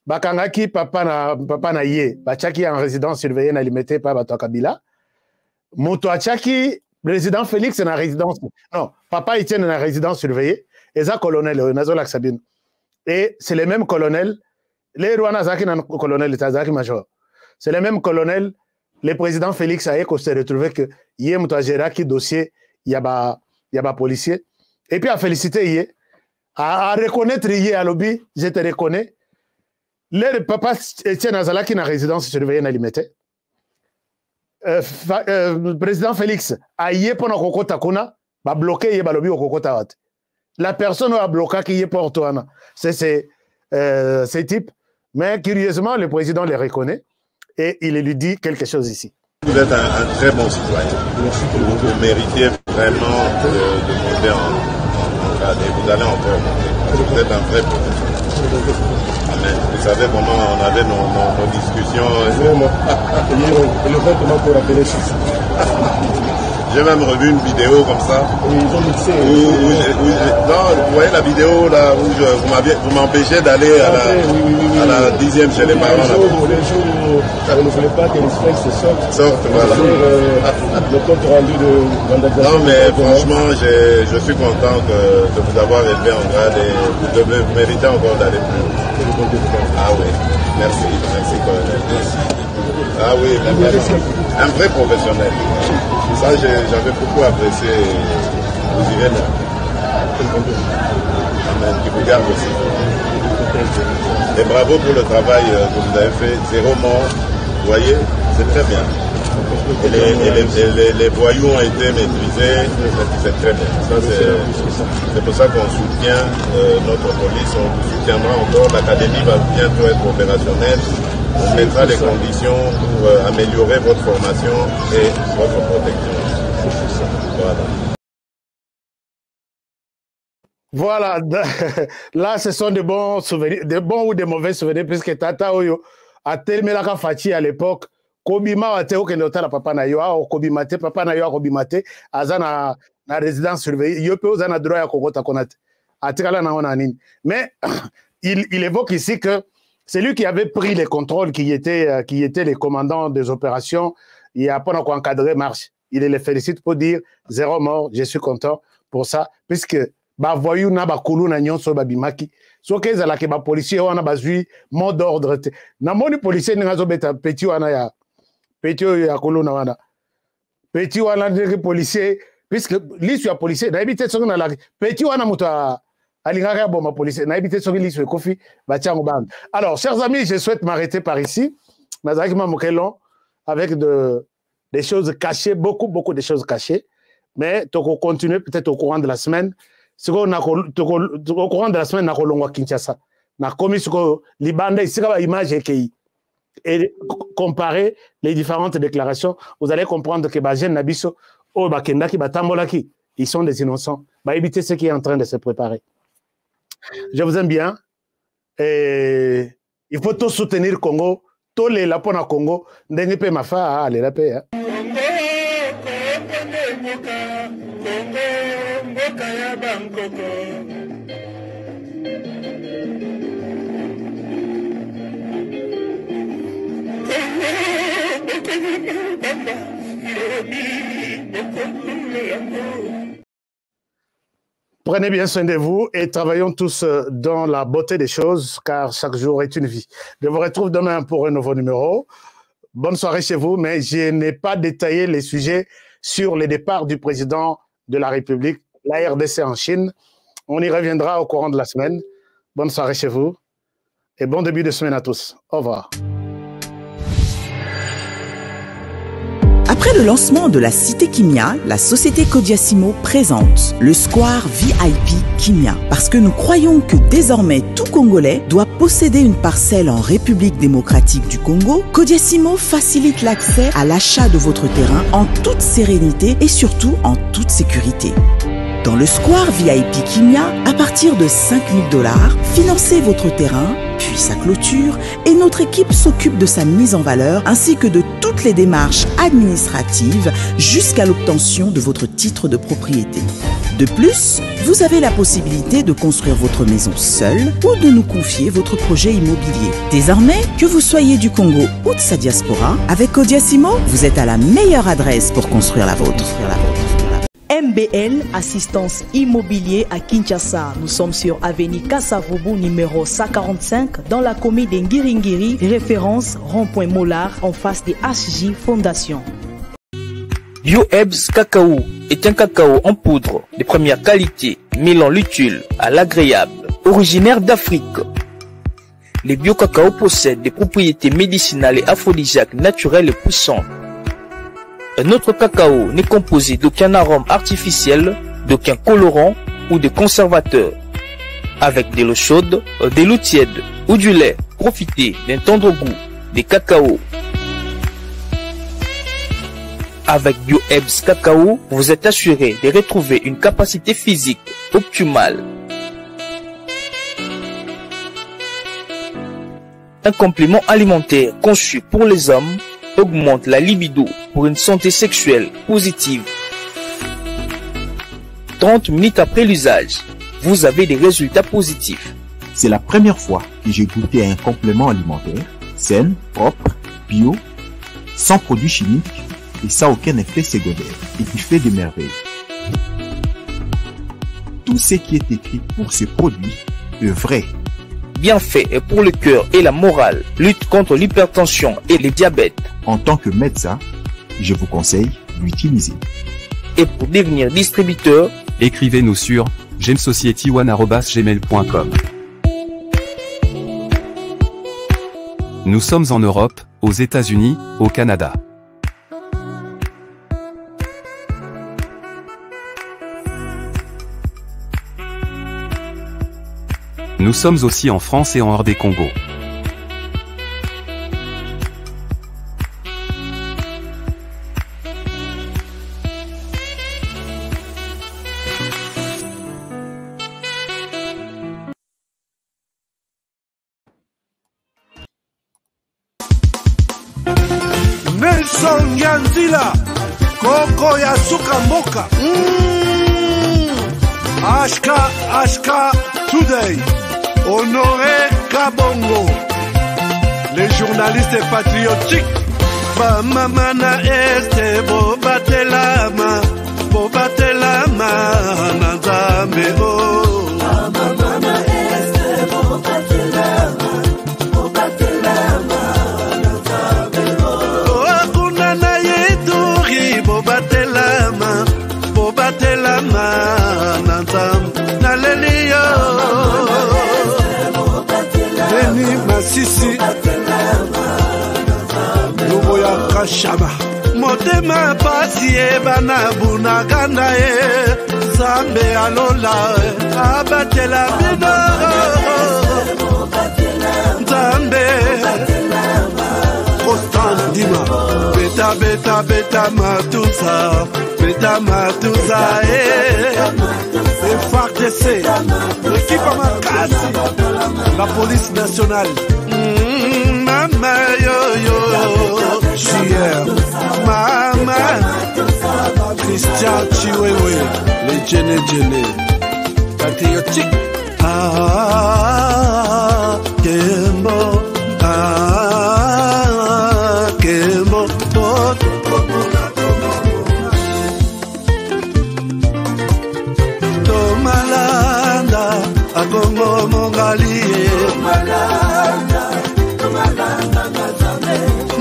Bakangaki, papa na ye, Bachaki en résidence surveillée, n'a limité par Bato Kabila. Moto Achaki, président Félix est en résidence. Non, papa Etienne est en résidence surveillée. Et ça, colonel, Nazolak Sabine. Et c'est le même colonel, les Rwanda Zaki, colonel, Zaki major. C'est le même colonel, le président Félix a s'est retrouvé que Yé Moutagera qui dossier, il y a policier. Et puis à féliciter Yé, à reconnaître Yé à lobby, je te reconnais. Le papa Etienne Azala qui est en résidence surveillée n'a limité. Président Félix a Yé pour nos Takuna, va bloquer Yé lobby au Kokota. La personne a bloqué qui est pour toi. C'est ces types. Mais curieusement, le président les reconnaît et il lui dit quelque chose ici. Vous êtes un très bon citoyen. Vous méritez vraiment de monter grade et vous allez encore monter. Vous êtes un vrai professionnel. Amen. Vous savez comment on avait nos discussions. J'ai même revu une vidéo comme ça. Oui, ils ont mixé. Non, vous voyez la vidéo là où vous m'empêchez d'aller à la 10e chez les parents. Les jours où on ne voulait pas que les spectres sortent. Voilà. Le compte rendu de non, mais franchement, je suis content de vous avoir élevé en grade et vous méritez encore d'aller plus haut. Ah oui, merci colonel. Ah oui, un vrai professionnel. Ça, j'avais beaucoup apprécié. Vous irez là. Amen, qui vous garde aussi. Et bravo pour le travail que vous avez fait. 0 mort, vous voyez, c'est très bien. Et les voyous ont été maîtrisés, c'est très bien. C'est pour ça qu'on soutient notre police, on vous soutiendra encore. L'académie va bientôt être opérationnelle. On mettra les conditions pour améliorer votre formation et votre protection. Voilà. Là, ce sont des bons souvenirs, des bons ou des mauvais souvenirs, puisque Tata Oyo a tellement la Fati à l'époque. Kobima a été au Kenota la papa na yo, Kobimate, papa na yo, Kobimate, Azana na résidence surveillée. Yo peut Azana droit à Kogota Konate. Atikala na onanin. Mais il évoque ici que c'est lui qui avait pris les contrôles, qui était les commandants des opérations. Il a pas encadré marche. Il les félicite pour dire 0 mort. Je suis content pour ça, puisque ba voyou na ba kulu na nyonso ba bimaki. So que za la ke ba policier wana bazui mot d'ordre. Na moni policier nga zo beta petit wana ya petit ya kulu na wana. Petit wana de policier puisque l'issue ya policier na habité so na la petit wana muta alingaka bon ma policier na habité so l'issue kofi ba tiango band. Alors chers amis, je souhaite m'arrêter par ici. Nazakima mokelon avec des choses cachées, beaucoup de choses cachées, mais tu vas continuer peut-être au courant de la semaine. Au courant de la semaine, on va Kinshasa. On a commis ce que l'Ibanda, ici, image et comparer les différentes déclarations, vous allez comprendre que Bajen Nabiso, Bakendaki, Batambolaki, ils sont des innocents. Évitez ce qui est en train de se préparer. Je vous aime bien. Et il faut tout soutenir le Congo. Tous les lapons à Congo, n'ayez pas ma fa, allez la paix. Prenez bien soin de vous et travaillons tous dans la beauté des choses, car chaque jour est une vie. Je vous retrouve demain pour un nouveau numéro. Bonne soirée chez vous, mais je n'ai pas détaillé les sujets sur le départ du président de la République, la RDC en Chine. On y reviendra au courant de la semaine. Bonne soirée chez vous et bon début de semaine à tous. Au revoir. Après le lancement de la Cité Kimia, la société Kodiasimo présente le Square VIP Kimia. Parce que nous croyons que désormais tout Congolais doit posséder une parcelle en République démocratique du Congo, Kodiasimo facilite l'accès à l'achat de votre terrain en toute sérénité et surtout en toute sécurité. Dans le Square VIP Kimia, à partir de 5 000 $, financez votre terrain, puis sa clôture, et notre équipe s'occupe de sa mise en valeur ainsi que de toutes les démarches administratives jusqu'à l'obtention de votre titre de propriété. De plus, vous avez la possibilité de construire votre maison seule ou de nous confier votre projet immobilier. Désormais, que vous soyez du Congo ou de sa diaspora, avec Kodiasimo, vous êtes à la meilleure adresse pour construire la vôtre. MBL Assistance Immobilier à Kinshasa. Nous sommes sur avenue Kassavubu numéro 145 dans la commune d'Ngiringiri, référence rond-point Mollard en face des HJ Fondation. BioEbs Cacao est un cacao en poudre de première qualité, mêlant l'utile à l'agréable, originaire d'Afrique. Les bio-cacao possèdent des propriétés médicinales et aphrodisiaques naturelles et puissantes. Un autre cacao n'est composé d'aucun arôme artificiel, d'aucun colorant ou de conservateur. Avec de l'eau chaude, de l'eau tiède ou du lait, profitez d'un tendre goût des cacao. Avec BioEbs Cacao, vous êtes assuré de retrouver une capacité physique optimale. Un complément alimentaire conçu pour les hommes augmente la libido pour une santé sexuelle positive. 30 minutes après l'usage, vous avez des résultats positifs. C'est la première fois que j'ai goûté un complément alimentaire sain, propre, bio, sans produits chimiques et sans aucun effet secondaire et qui fait des merveilles. Tout ce qui est écrit pour ce produit est vrai. Bienfait est pour le cœur et la morale, lutte contre l'hypertension et le diabète. En tant que médecin, je vous conseille d'utiliser. Et pour devenir distributeur, écrivez-nous sur gemsociety1@gmail.com. Nous sommes en Europe, aux États-Unis, au Canada. Nous sommes aussi en France et en hors des Congo. Nelson Yanzila, Koko ya Suka Mboka. Ashka Today. Honoré Kabongo, les journalistes patriotiques. Bamamana este bobatelama nazambe o. Bamamana este bobatelama nazambe o. Kuna na yeduri bobatelama nazambe naleliyo. Masisi Lubo ya Kashaba Motema pasi bana bunaganda Zambe alola abatela bino Zambe Constant Dima Beta matuza FARDC l'équipe Amakasi la police nationale Mama yo JR Mama Christian Chiwewe les Djene patriotique Kembo Kembo Tomalanda Akongo Mongali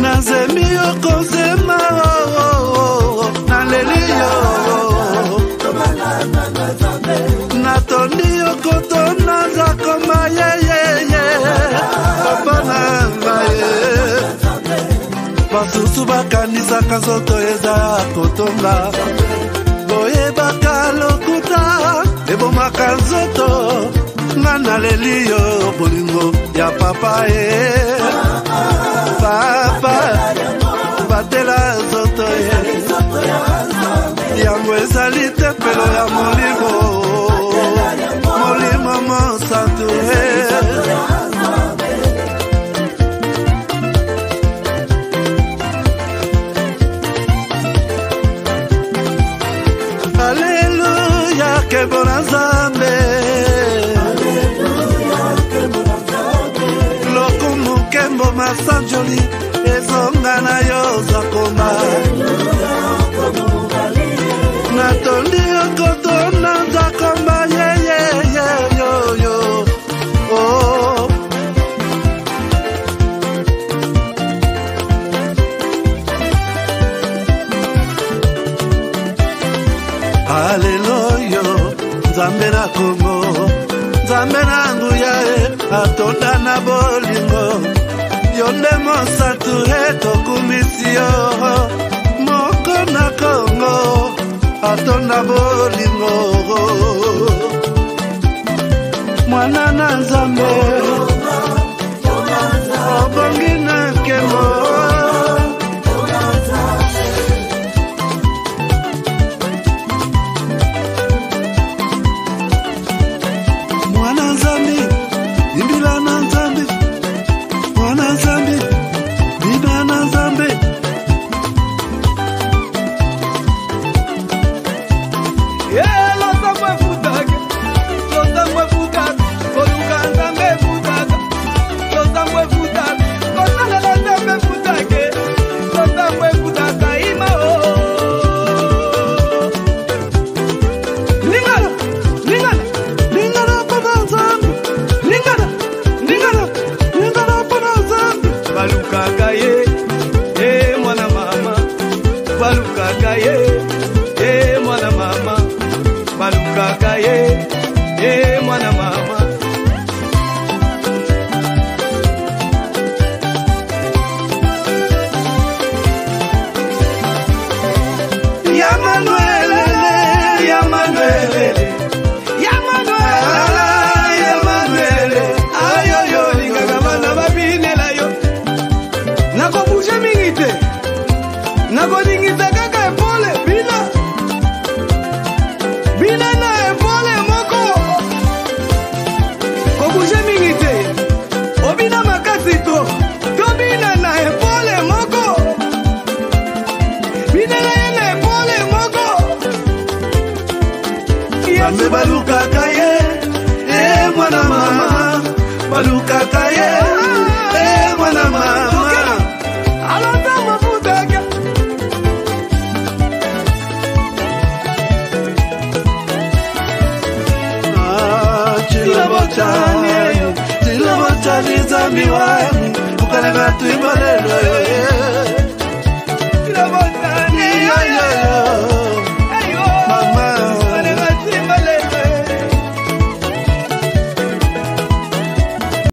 Nazemi okozema Naleliyo Natondi okotona Zakoma Papa nangaye Basusu bakanisa kazoto eza kotonga Boye bakalokuta Ebomaka nzoto Ngana leliyo bolingo ya papa Papa batela nzoto Yango ezali tempelo ya molimo Molimo monsantu Alléluia kebona Nzambe Lokumu kembo masanjoli Ezonga na yo zakoma Natondi okoto na zakoma yo Oh Hallelujah Nzambe na Kongo Nzambe na nguya atonda na bolingo Yonde mosatu etokumisio Moko na Kongo atonda bolingo Mwana na Nzambe Obongi na kemo balukaka ye mwana mama. Nakodingisa kaka epole bina na epole moko kobuje mingi te obina makasi to bina na epole moko bina na ye na epole moko yambe balukaka ye mwana mama balukaka ye mwana mama alota mafutaka Tilabotani zambi wangu ukalanga tuibalelo